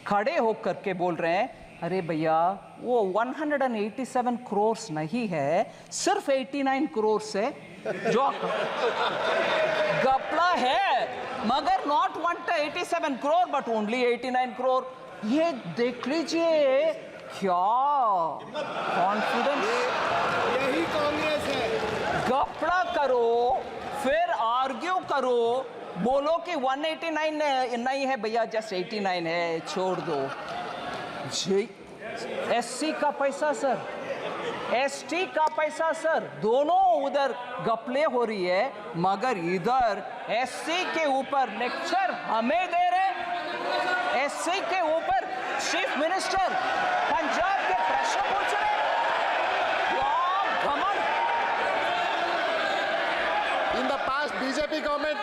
खड़े होकर के बोल रहे हैं, अरे भैया वो 187 करोड़ नहीं है, सिर्फ 89 करोड़ है, जो गपला है, मगर not 187 crore but only 89 crore. ये देख लीजिए क्या कॉन्फिडेंस। यही कांग्रेस है। गपला करो, फिर आर्ग्यू करो, बोलो कि 189 नहीं है भैया, जस्ट 89 है, छोड़ दो। एससी का पैसा सर, एसटी का पैसा सर, दोनों उधर गपले हो रही है, मगर इधर एससी के ऊपर लेक्चर हमें दे रहे, एससी के ऊपर चीफ मिनिस्टर पंजाब के प्रश्न पूछ रहे। In the past BJP government,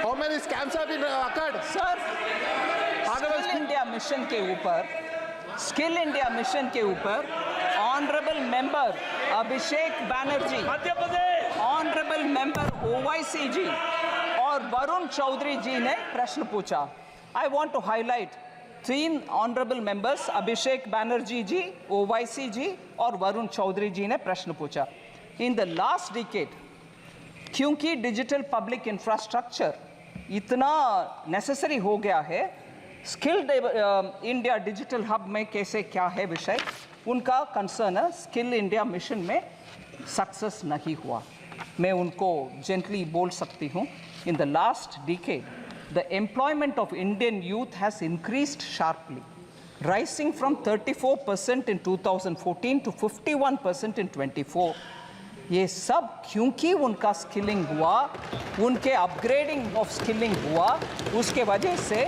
how many scams have been occurred? Sir, skill India mission के ऊपर, स्किल इंडिया मिशन के ऊपर honourable member Abhishek Banerjee, Madhya Pradesh, honourable member Owaisi ji और वरुण चौधरी जी ने प्रश्न पूछा। I want to highlight 3 honourable members, Abhishek Banerjee ji, Owaisi ji और वरुण चौधरी जी ने प्रश्न पूछा। इन द लास्ट डिकेड, क्योंकि डिजिटल पब्लिक इंफ्रास्ट्रक्चर इतना नेसेसरी हो गया है, स्किल्ड इंडिया डिजिटल हब में कैसे क्या है विषय, उनका कंसर्न है स्किल इंडिया मिशन में सक्सेस नहीं हुआ। मैं उनको जेंटली बोल सकती हूँ, इन the last decade the employment of Indian youth has increased sharply, rising from 34% in 2014 to 51% in 24। ये सब क्योंकि उनका स्किलिंग हुआ, उनके अपग्रेडिंग ऑफ स्किलिंग हुआ, उसके वजह से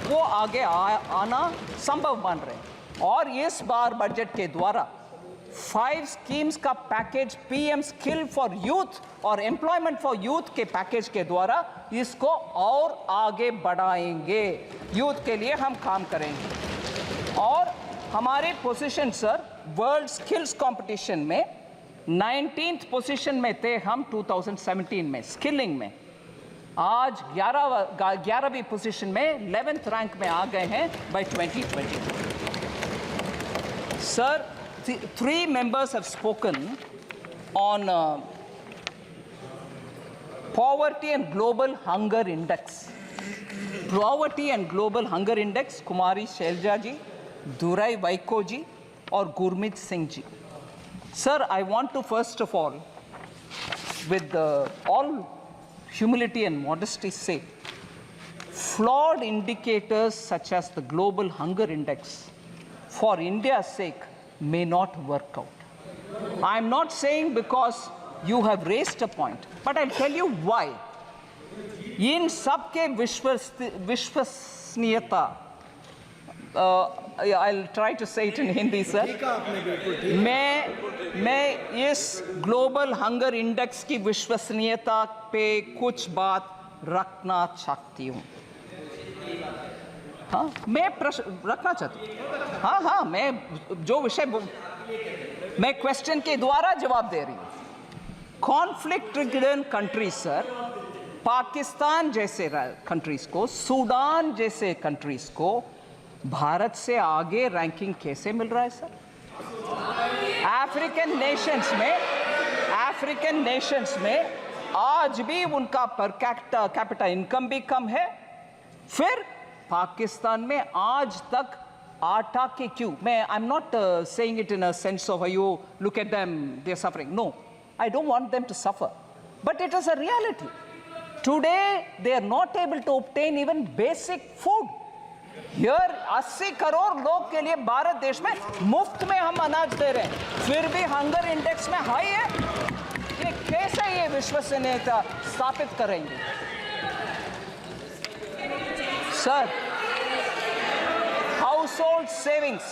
वो आगे आना संभव बन रहे हैं। और इस बार बजट के द्वारा 5 स्कीम्स का package PM skill for youth और एम्प्लॉयमेंट फॉर यूथ के पैकेज के द्वारा इसको और आगे बढ़ाएंगे, यूथ के लिए हम काम करेंगे। और हमारे position sir world skills competition में 19th पोजीशन में थे हम 2017 में स्किलिंग में, आज 11वीं पोजीशन में 11th रैंक में आ गए हैं bye 2020। Sir, 3 members have spoken on poverty and global hunger index. Poverty and global hunger index, कुमारी शैलजा जी, दुराई वाइको जी और Gurmeet Singh ji. Sir, I want to first of all, with all humility and modesty say, flawed indicators such as the global hunger index for India's sake may not work out. I'm not saying because you have raised a point, but I'll tell you why. इन सबके विश्वसनीयता, I'll try to say it in Hindi, sir. मैं इस global hunger index की विश्वसनीयता पे कुछ बात रखना चाहती हूँ। हाँ, मैं प्रश्न रखना चाहती हूँ। हाँ, मैं जो विषय मैं क्वेश्चन के द्वारा जवाब दे रही हूँ। Conflict ridden countries sir, Pakistan जैसे कंट्रीज को, सूडान जैसे कंट्रीज को भारत से आगे रैंकिंग कैसे मिल रहा है सर? अफ्रीकन नेशंस में आज भी उनका पर कैपिटा इनकम भी कम है। फिर पाकिस्तान में आज तक आटा के क्यों, मैं I am not saying it in a sense of you look at them they are suffering, no, I don't want them to suffer, but it is a reality. Today they are not able to obtain even basic food. Here 80 crore लोग के लिए भारत देश में मुफ्त में हम अनाज दे रहे हैं, फिर भी हंगर इंडेक्स में हाई है। ये कैसे ये विश्वसनीयता स्थापित करेंगे? Sir, household savings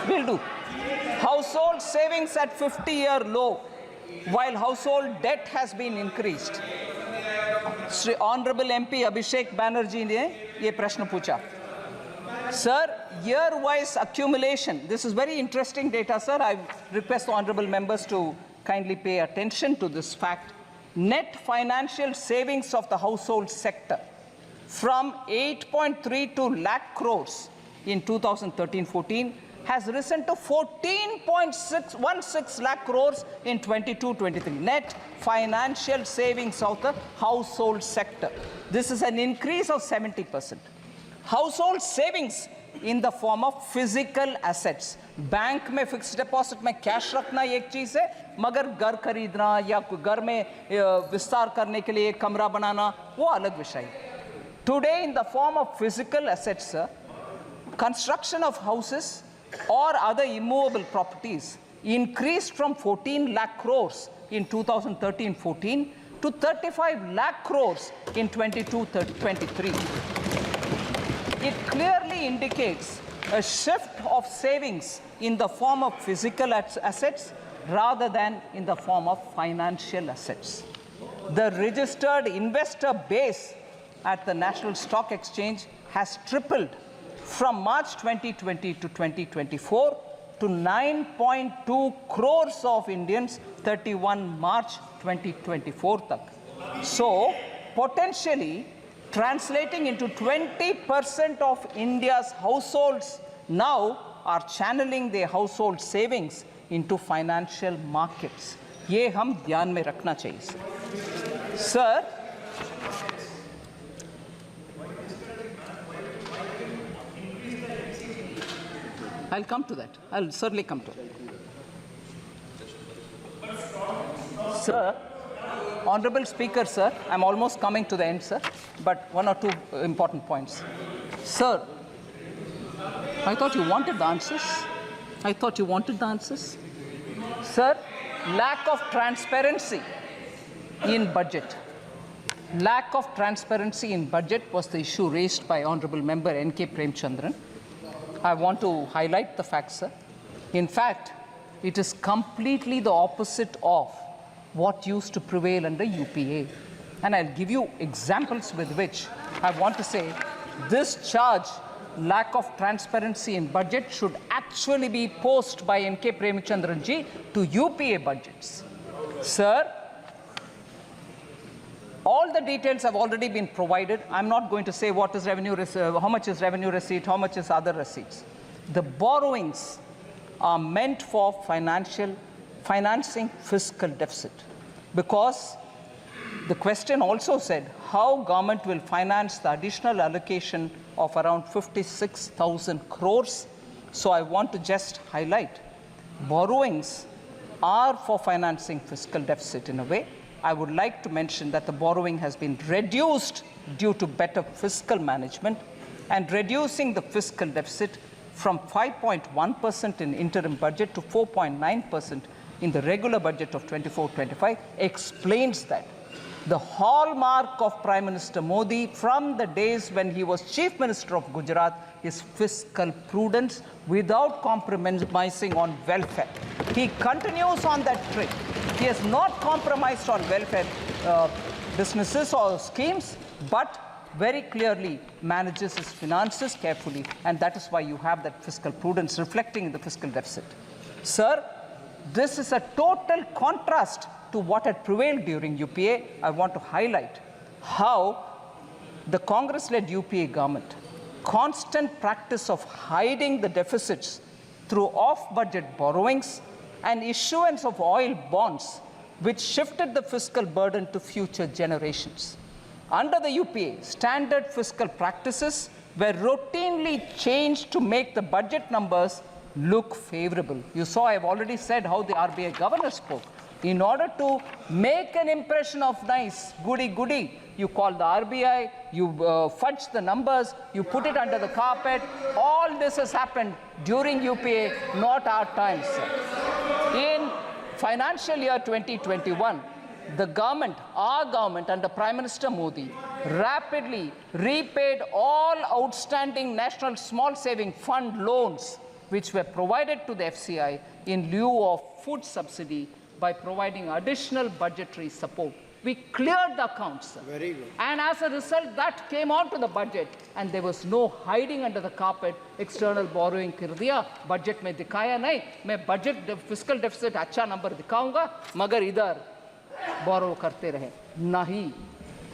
will do. Household savings at 50-year low, while household debt has been increased. Honorable MP Abhishek Banerjee ने ये प्रश्न पूछा। Sir, year-wise accumulation. This is very interesting data, sir. I request the honorable members to kindly pay attention to this fact. Net financial savings of the household sector from 8.32 lakh crores in 2013-14 has risen to 14.616 lakh crores in 22-23. Net financial savings of the household sector. This is an increase of 70%. Household savings in the form of physical assets. Bank में fixed deposit में cash रखना एक चीज है, मगर घर खरीदना या घर में विस्तार करने के लिए कमरा बनाना वो अलग विषय है. Today, in the form of physical assets, sir, construction of houses or other immovable properties increased from 14 lakh crores in 2013-14 to 35 lakh crores in 22-23. It clearly indicates a shift of savings in the form of physical assets rather than in the form of financial assets. The registered investor base at the National Stock Exchange has tripled from March 2020 to 2024 to 9.2 crores of Indians 31 March 2024 tak. So, potentially translating into 20% of India's households now are channeling their household savings into financial markets. ये हम ध्यान में रखना चाहिए. Sir, I'll come to that. I'll certainly come to it. Sir, Honorable Speaker, sir, I'm almost coming to the end, sir, but one or two important points. Sir, I thought you wanted the answers. Sir, lack of transparency in budget. Lack of transparency in budget was the issue raised by Honorable Member N.K. Premchandran. I want to highlight the facts, sir. In fact, it is completely the opposite of what used to prevail under UPA. And I'll give you examples with which I want to say this charge, lack of transparency in budget, should actually be posed by N.K. Premchandran ji to UPA budgets. Sir, all the details have already been provided. I'm not going to say what is revenue, how much is revenue receipt, how much is other receipts. The borrowings are meant for financing fiscal deficit, because the question also said how government will finance the additional allocation of around 56,000 crores. So I want to just highlight, borrowings are for financing fiscal deficit in a way. I would like to mention that the borrowing has been reduced due to better fiscal management, and reducing the fiscal deficit from 5.1% in interim budget to 4.9% in the regular budget of 24-25 explains that. The hallmark of Prime Minister Modi from the days when he was Chief Minister of Gujarat is fiscal prudence without compromising on welfare. He continues on that track. He has not compromised on welfare businesses or schemes, but very clearly manages his finances carefully, and that is why you have that fiscal prudence reflecting in the fiscal deficit. Sir, this is a total contrast to what had prevailed during UPA. I want to highlight how the Congress-led UPA government, constant practice of hiding the deficits through off-budget borrowings and issuance of oil bonds, which shifted the fiscal burden to future generations. Under the UPA, standard fiscal practices were routinely changed to make the budget numbers look favorable. You saw, I've already said how the RBI governor spoke. In order to make an impression of nice, goody-goody, you call the RBI, you fudge the numbers, you put it under the carpet. All this has happened during UPA, not our times, sir. In financial year 2021, the government, our government under Prime Minister Modi, rapidly repaid all outstanding National Small Saving Fund loans which were provided to the FCI in lieu of food subsidy by providing additional budgetary support. We cleared the accounts, sir. Very good. And as a result, that came onto the budget, and there was no hiding under the carpet. External borrowing कर दिया, budget में दिखाया नहीं. मैं budget fiscal deficit अच्छा number दिखाऊंगा, मगर इधर borrow करते रहे. नहीं.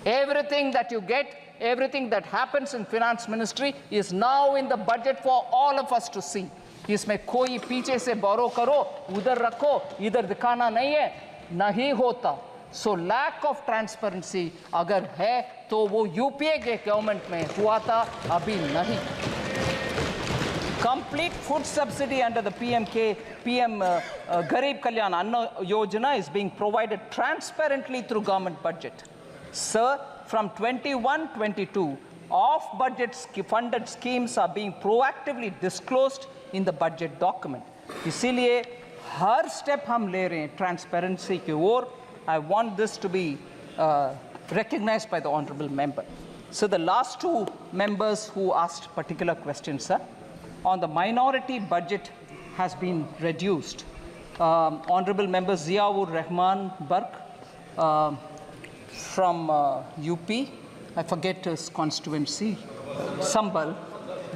Everything that you get, everything that happens in finance ministry is now in the budget for all of us to see. इसमें कोई पीछे से borrow करो, उधर रखो, इधर दिखाना नहीं है, नहीं होता. So lack of transparency अगर है तो वो यूपीए के गवर्नमेंट में हुआ था, अभी नहीं. Complete food subsidy under the PM Garib Kalyan Anna Yojana is being provided transparently through government budget. Sir, from 21-22, off-budget funded schemes are being proactively disclosed in the budget document. इसीलिए हर step हम ले रहे हैं transparency की ओर. I want this to be recognized by the honorable member. So the last two members who asked particular questions, sir, on the minority budget has been reduced. Honorable member Ziaur Rahman Bark from UP, I forget his constituency, Sambal.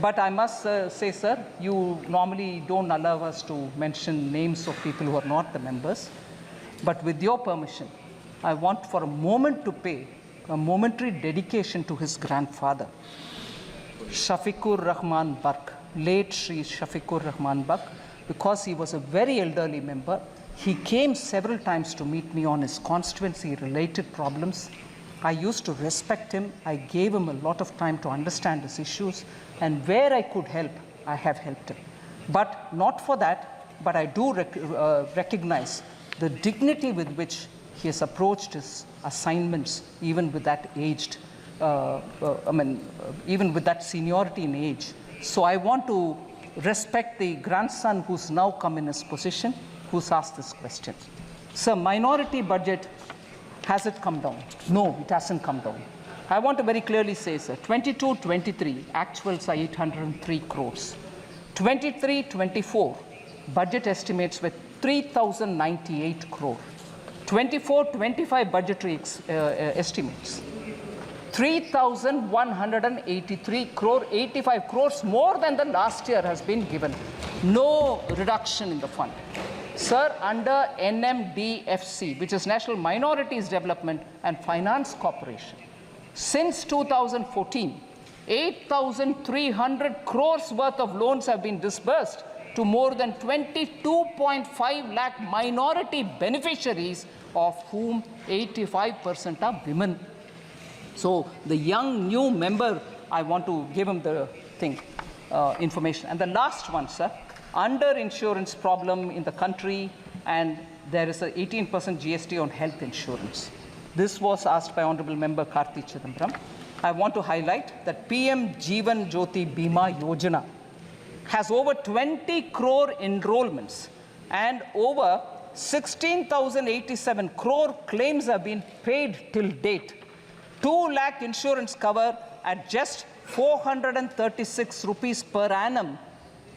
But I must say, sir, you normally don't allow us to mention names of people who are not the members. But with your permission, I want for a moment to pay a momentary dedication to his grandfather, Shafiqur Rahman Bark, late Shri Shafiqur Rahman Bark, because he was a very elderly member. He came several times to meet me on his constituency-related problems. I used to respect him. I gave him a lot of time to understand his issues, and where I could help, I have helped him. But not for that, but I do recognize the dignity with which he has approached his assignments, even with that aged, even with that seniority in age. So I want to respect the grandson who's now come in his position, who's asked this question. Sir, minority budget, has it come down? No, it hasn't come down. I want to very clearly say, sir, 22-23, actuals are 803 crores. 23-24, budget estimates were 3,098 crore. 24-25 budgetary estimates, 3,183 crore, 85 crores more than the last year has been given. No reduction in the fund. Sir, under NMDFC, which is National Minorities Development and Finance Corporation, since 2014, 8,300 crores worth of loans have been disbursed to more than 22.5 lakh minority beneficiaries, of whom 85% are women. So the young new member, I want to give him the information. And the last one, sir, under-insurance problem in the country, and there is an 18% GST on health insurance. This was asked by Honorable Member Karthi Chidambaram. I want to highlight that PM Jeevan Jyoti Bima Yojana has over 20 crore enrollments, and over 16,087 crore claims have been paid till date. 2 lakh insurance cover at just 436 rupees per annum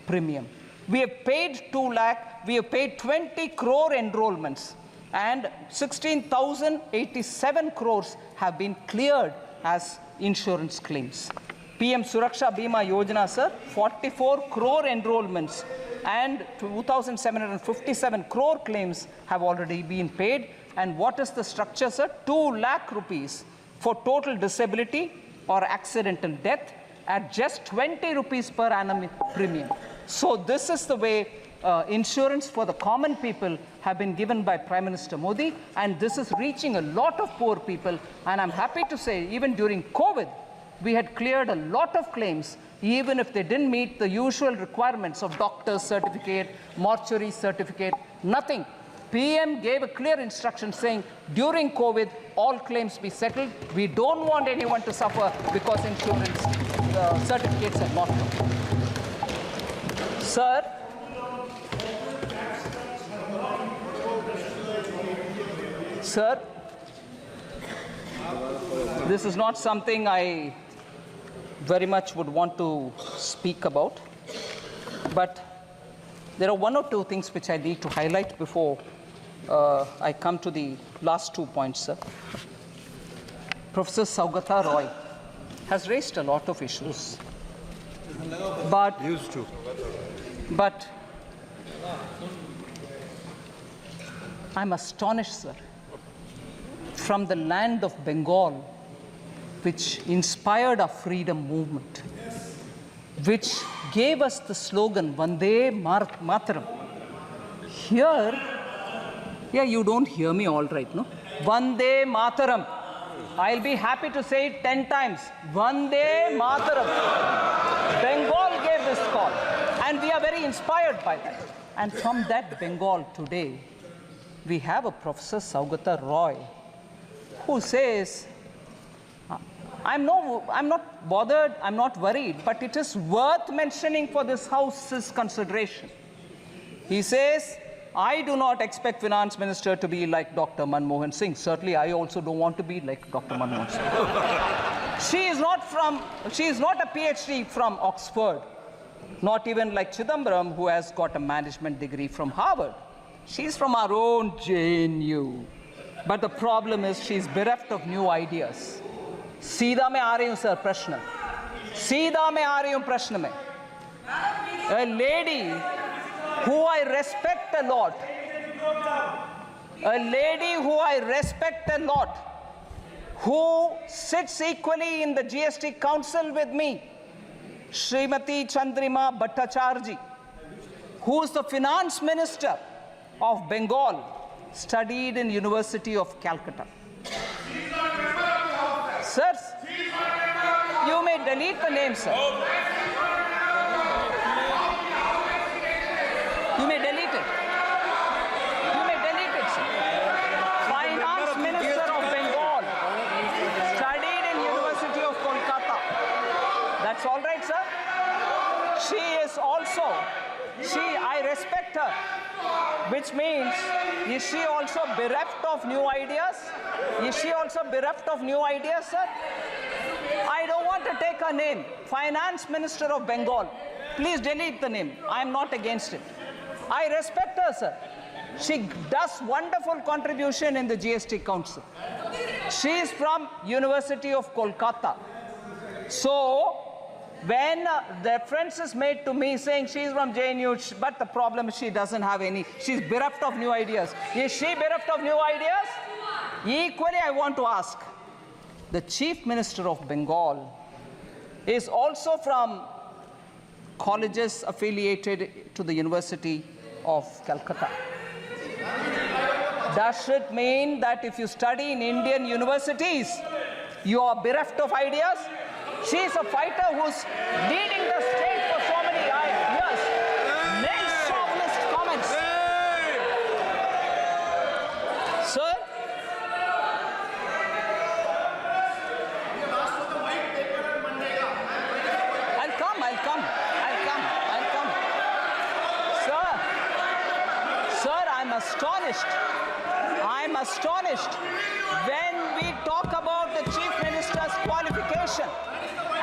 premium. We have paid 2 lakh, we have paid 20 crore enrollments, and 16,087 crores have been cleared as insurance claims. PM Suraksha Bima Yojana, sir, 44 crore enrollments and 2,757 crore claims have already been paid. And what is the structure, sir? 2 lakh rupees for total disability or accidental death at just 20 rupees per annum premium. So this is the way insurance for the common people have been given by Prime Minister Modi, and this is reaching a lot of poor people. And I'm happy to say, even during COVID, we had cleared a lot of claims, even if they didn't meet the usual requirements of doctor's certificate, mortuary certificate, nothing. PM gave a clear instruction saying, during COVID, all claims be settled. We don't want anyone to suffer because insurance certificates have not come. Sir, this is not something I very much would want to speak about, but there are one or two things which I need to highlight before I come to the last 2 points, sir. Professor Saugata Roy has raised a lot of issues, but I'm astonished, sir, from the land of Bengal, which inspired our freedom movement, which gave us the slogan, Vande Mataram. Here, yeah, you don't hear me all right, no? Vande Mataram. I'll be happy to say it 10 times. Vande Mataram. Bengal gave this call, and we are very inspired by that. And from that Bengal today, we have a Professor Saugata Roy, who says, I'm not bothered, I'm not worried, but it is worth mentioning for this House's consideration. He says, I do not expect Finance Minister to be like Dr. Manmohan Singh. Certainly, I also don't want to be like Dr. Manmohan Singh. She is not a PhD from Oxford, not even like Chidambaram, who has got a management degree from Harvard. She's from our own JNU. But the problem is she's bereft of new ideas. सीधा मैं आ रही हूँ sir प्रश्न, सीधा मैं आ रही हूँ प्रश्न में. A lady who I respect a lot, a lady who I respect a lot, who sits equally in the GST Council with me, Srimati Chandrima Bhattacharya, who is the Finance Minister of Bengal, studied in University of Calcutta. Sirs, you may delete the name, sir. You may delete it. You may delete it, sir. Finance Minister of Bengal, studied in University of Kolkata. That's all right, sir. She is also, I respect her, which means, is she also bereft of new ideas? Is she also bereft of new ideas, sir? I don't want to take her name. Finance Minister of Bengal. Please delete the name. I'm not against it. I respect her, sir. She does wonderful contribution in the GST Council. She is from University of Kolkata. So, when reference is made to me saying she's from JNU, but the problem is she doesn't have any, she's bereft of new ideas. Is she bereft of new ideas? Equally, I want to ask, the Chief Minister of Bengal is also from colleges affiliated to the University of Calcutta. Does it mean that if you study in Indian universities, you are bereft of ideas? She is a fighter who's leading the state for so many years. Many chauvinist comments. Sir? I'll come. Sir, I'm astonished when we talk about the Chief Minister's qualification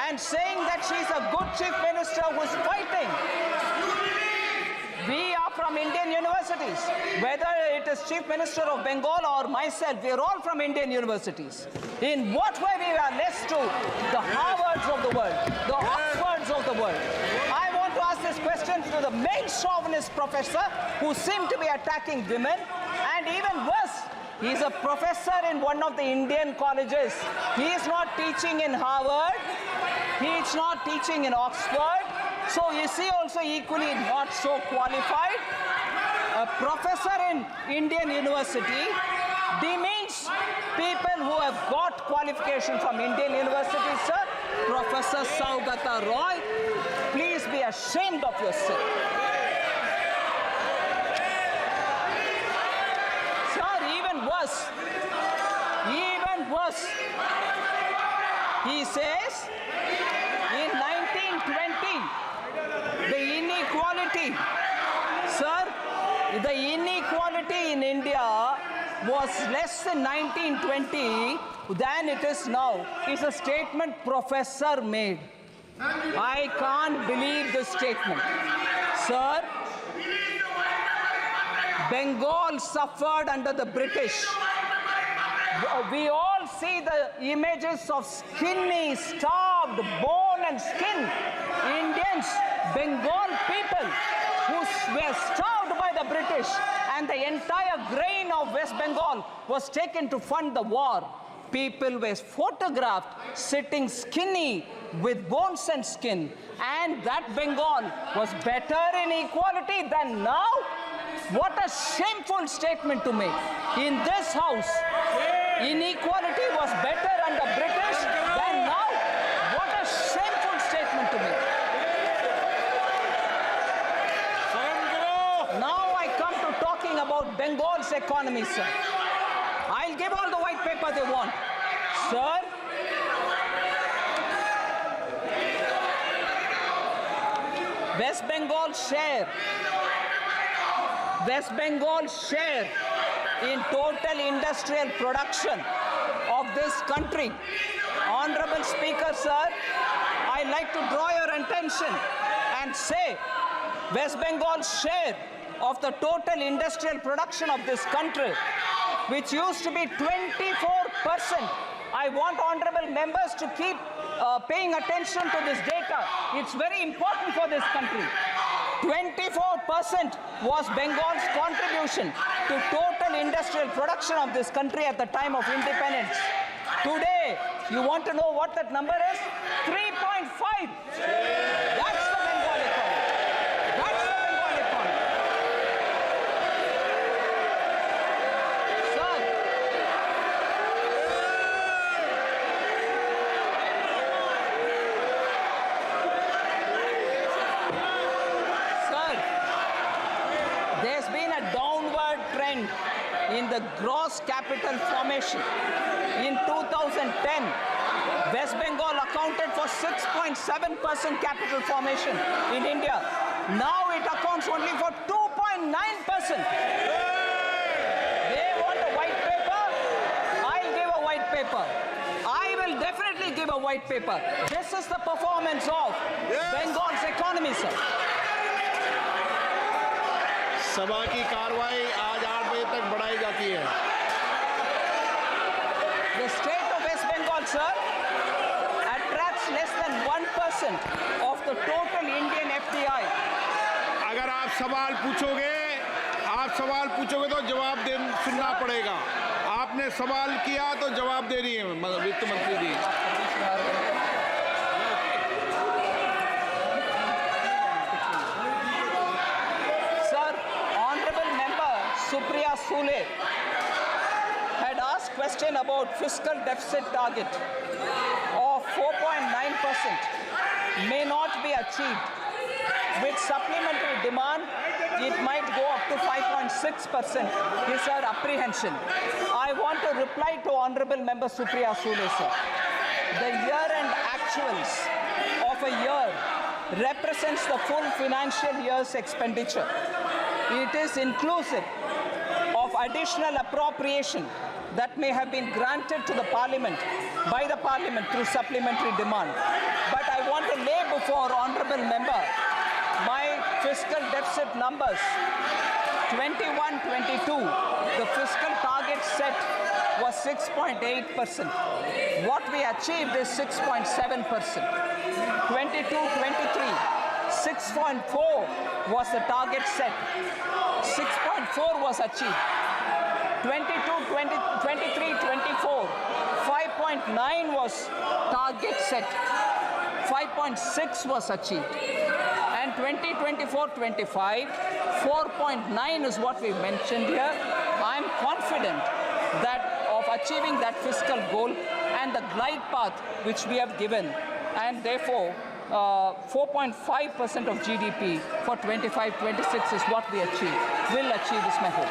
and saying that she's a good Chief Minister who's fighting. We are from Indian universities. Whether it is Chief Minister of Bengal or myself, we are all from Indian universities. In what way we are less to the Harvards of the world, the Oxfords of the world? I want to ask this question to the main chauvinist professor who seem to be attacking women, and even worse, he is a professor in one of the Indian colleges. He is not teaching in Harvard. He is not teaching in Oxford. So is he also equally not so qualified? A professor in Indian university demeans people who have got qualification from Indian universities, sir. Professor Saugata Roy, please be ashamed of yourself. Sir, even worse, he says in 1920, the inequality, sir, the inequality in India was less in 1920 than it is now. It's a statement professor made. I can't believe this statement. Sir, Bengal suffered under the British. We all see the images of skinny, starved, bone and skin Indians, Bengal people who were starved by the British, and the entire grain of West Bengal was taken to fund the war. People were photographed sitting skinny with bones and skin, and that Bengal was better in equality than now? What a shameful statement to make. In this house, inequality was better under British than now? What a shameful statement to make. Now I come to talking about Bengal's economy, sir. I'll give all the white paper they want. Sir, West Bengal's share in total industrial production of this country. Honorable Speaker, sir, I'd like to draw your attention and say West Bengal's share of the total industrial production of this country, which used to be 24%. I want honorable members to keep paying attention to this data. It's very important for this country. 24% was Bengal's contribution to total industrial production of this country at the time of independence. Today, you want to know what that number is? 3.5. That's the Bengal economy. That's the Bengal economy. Sir, there's been a downward trend in the gross capital formation. In 2010, West Bengal accounted for 6.7% capital formation in India. Now it accounts only for 2.9%. They want a white paper? I'll give a white paper. I will definitely give a white paper. This is the performance of Bengal's economy, sir. सभा की कार्रवाई आज 8 बजे तक बढ़ाई जाती है। The state of West Bengal, sir, attracts less than 1% of the total Indian FDI. अगर आप सवाल पूछोगे तो जवाब सुनना पड़ेगा। आपने सवाल किया तो जवाब दे रही है वित्त मंत्री जी। Supriya Sule had asked question about fiscal deficit target of 4.9% may not be achieved. With supplementary demand, it might go up to 5.6%. Is our apprehension. I want to reply to Honorable Member Supriya Sule, sir. The year-end actuals of a year represents the full financial year's expenditure. It is inclusive of additional appropriation that may have been granted to the Parliament by the Parliament through supplementary demand. But I want to lay before Honorable Member my fiscal deficit numbers. 21-22, the fiscal target set was 6.8%. What we achieved is 6.7%. 22-23, 6.4 was the target set. 6.4 was achieved. 23-24, 5.9 was target set. 5.6 was achieved. And 2024-25, 4.9 is what we mentioned here. I am confident that of achieving that fiscal goal and the glide path which we have given, and therefore 4.5% of GDP for 25-26 is what we achieve. Will achieve is my hope.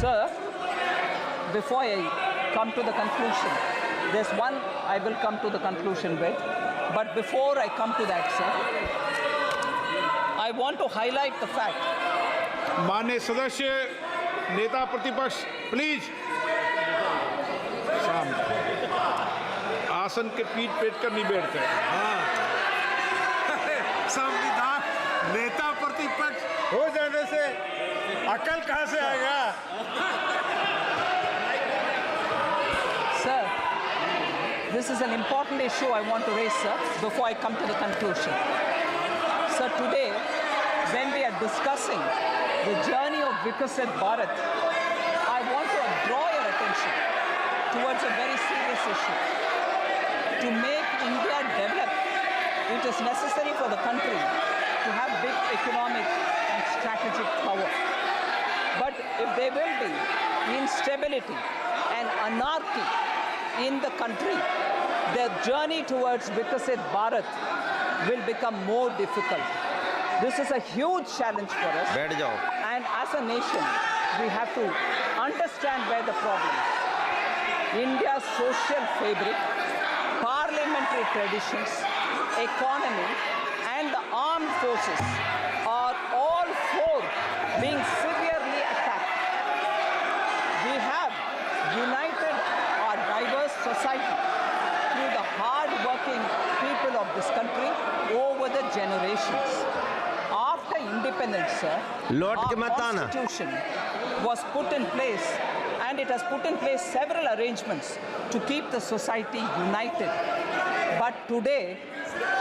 Sir, before I come to the conclusion, there's one I will come to the conclusion with. But before I come to that, sir, I want to highlight the fact. माननीय सदस्य, नेता प्रतिपक्ष, please आसन के पीठ पेट कर नहीं बैठते। संविधान नेता प्रतिपक्ष हो जाने से अकल कहां से आएगा? Sir, this is an important issue I want to raise, sir, before I come to the conclusion. Sir, today, when we are discussing the journey of Vikasit Bharat, I want to draw your attention towards a very serious issue. To make India develop, it is necessary for the country to have big economic and strategic power. But if there will be instability and anarchy in the country, the journey towards Vikasit Bharat will become more difficult. This is a huge challenge for us. And as a nation, we have to understand where the problem is. India's social fabric, parliamentary traditions, economy, and the armed forces are all four being severely attacked. We have united our diverse society through the hard-working people of this country over the generations. After independence, sir, our constitution was put in place, and it has put in place several arrangements to keep the society united. But today,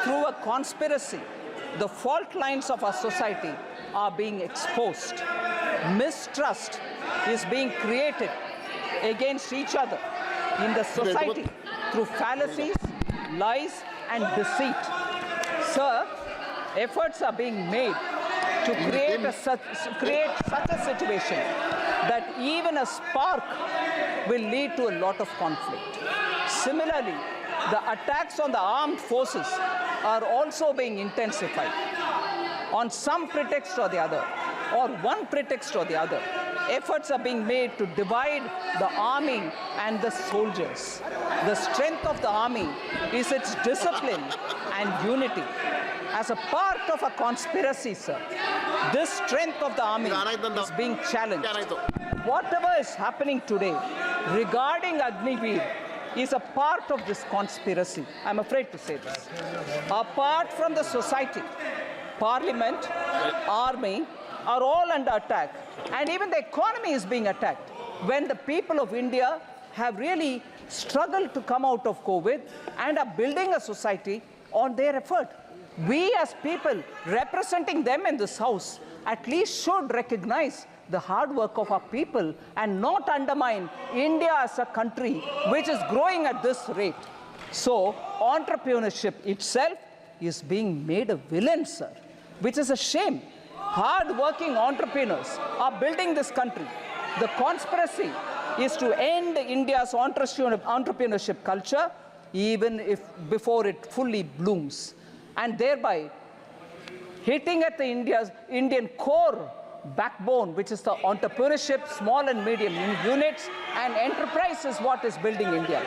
through a conspiracy, the fault lines of our society are being exposed. Mistrust is being created against each other in the society through fallacies, lies, and deceit. Sir, efforts are being made to create such a situation that even a spark will lead to a lot of conflict. Similarly, the attacks on the armed forces are also being intensified on some pretext or the other, or one pretext or the other. Efforts are being made to divide the army and the soldiers. The strength of the army is its discipline and unity. As a part of a conspiracy, sir, this strength of the army is being challenged. Whatever is happening today regarding Agniveer is a part of this conspiracy. I'm afraid to say this. Apart from the society, parliament, army are all under attack, and even the economy is being attacked. When the people of India have really struggled to come out of COVID and are building a society on their effort, we as people representing them in this house at least should recognize the hard work of our people and not undermine India as a country which is growing at this rate. So entrepreneurship itself is being made a villain, sir, which is a shame. Hard-working entrepreneurs are building this country. The conspiracy is to end India's entrepreneurship culture even if before it fully blooms, and thereby hitting at the Indian core backbone, which is the entrepreneurship, small and medium units, and enterprise is what is building India.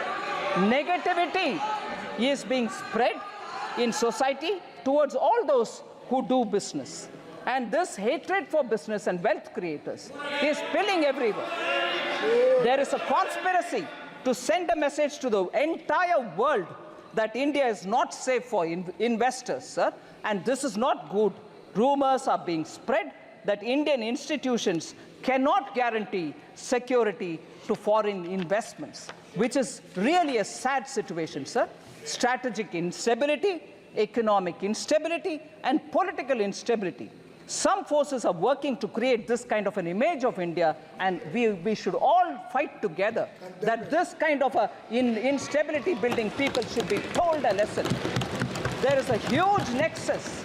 Negativity is being spread in society towards all those who do business. And this hatred for business and wealth creators is spilling everywhere. There is a conspiracy to send a message to the entire world that India is not safe for investors, sir, and this is not good. Rumors are being spread that Indian institutions cannot guarantee security to foreign investments, which is really a sad situation, sir. Strategic instability, economic instability, and political instability. Some forces are working to create this kind of an image of India, and we should all fight together that this kind of instability building people should be told a lesson. There is a huge nexus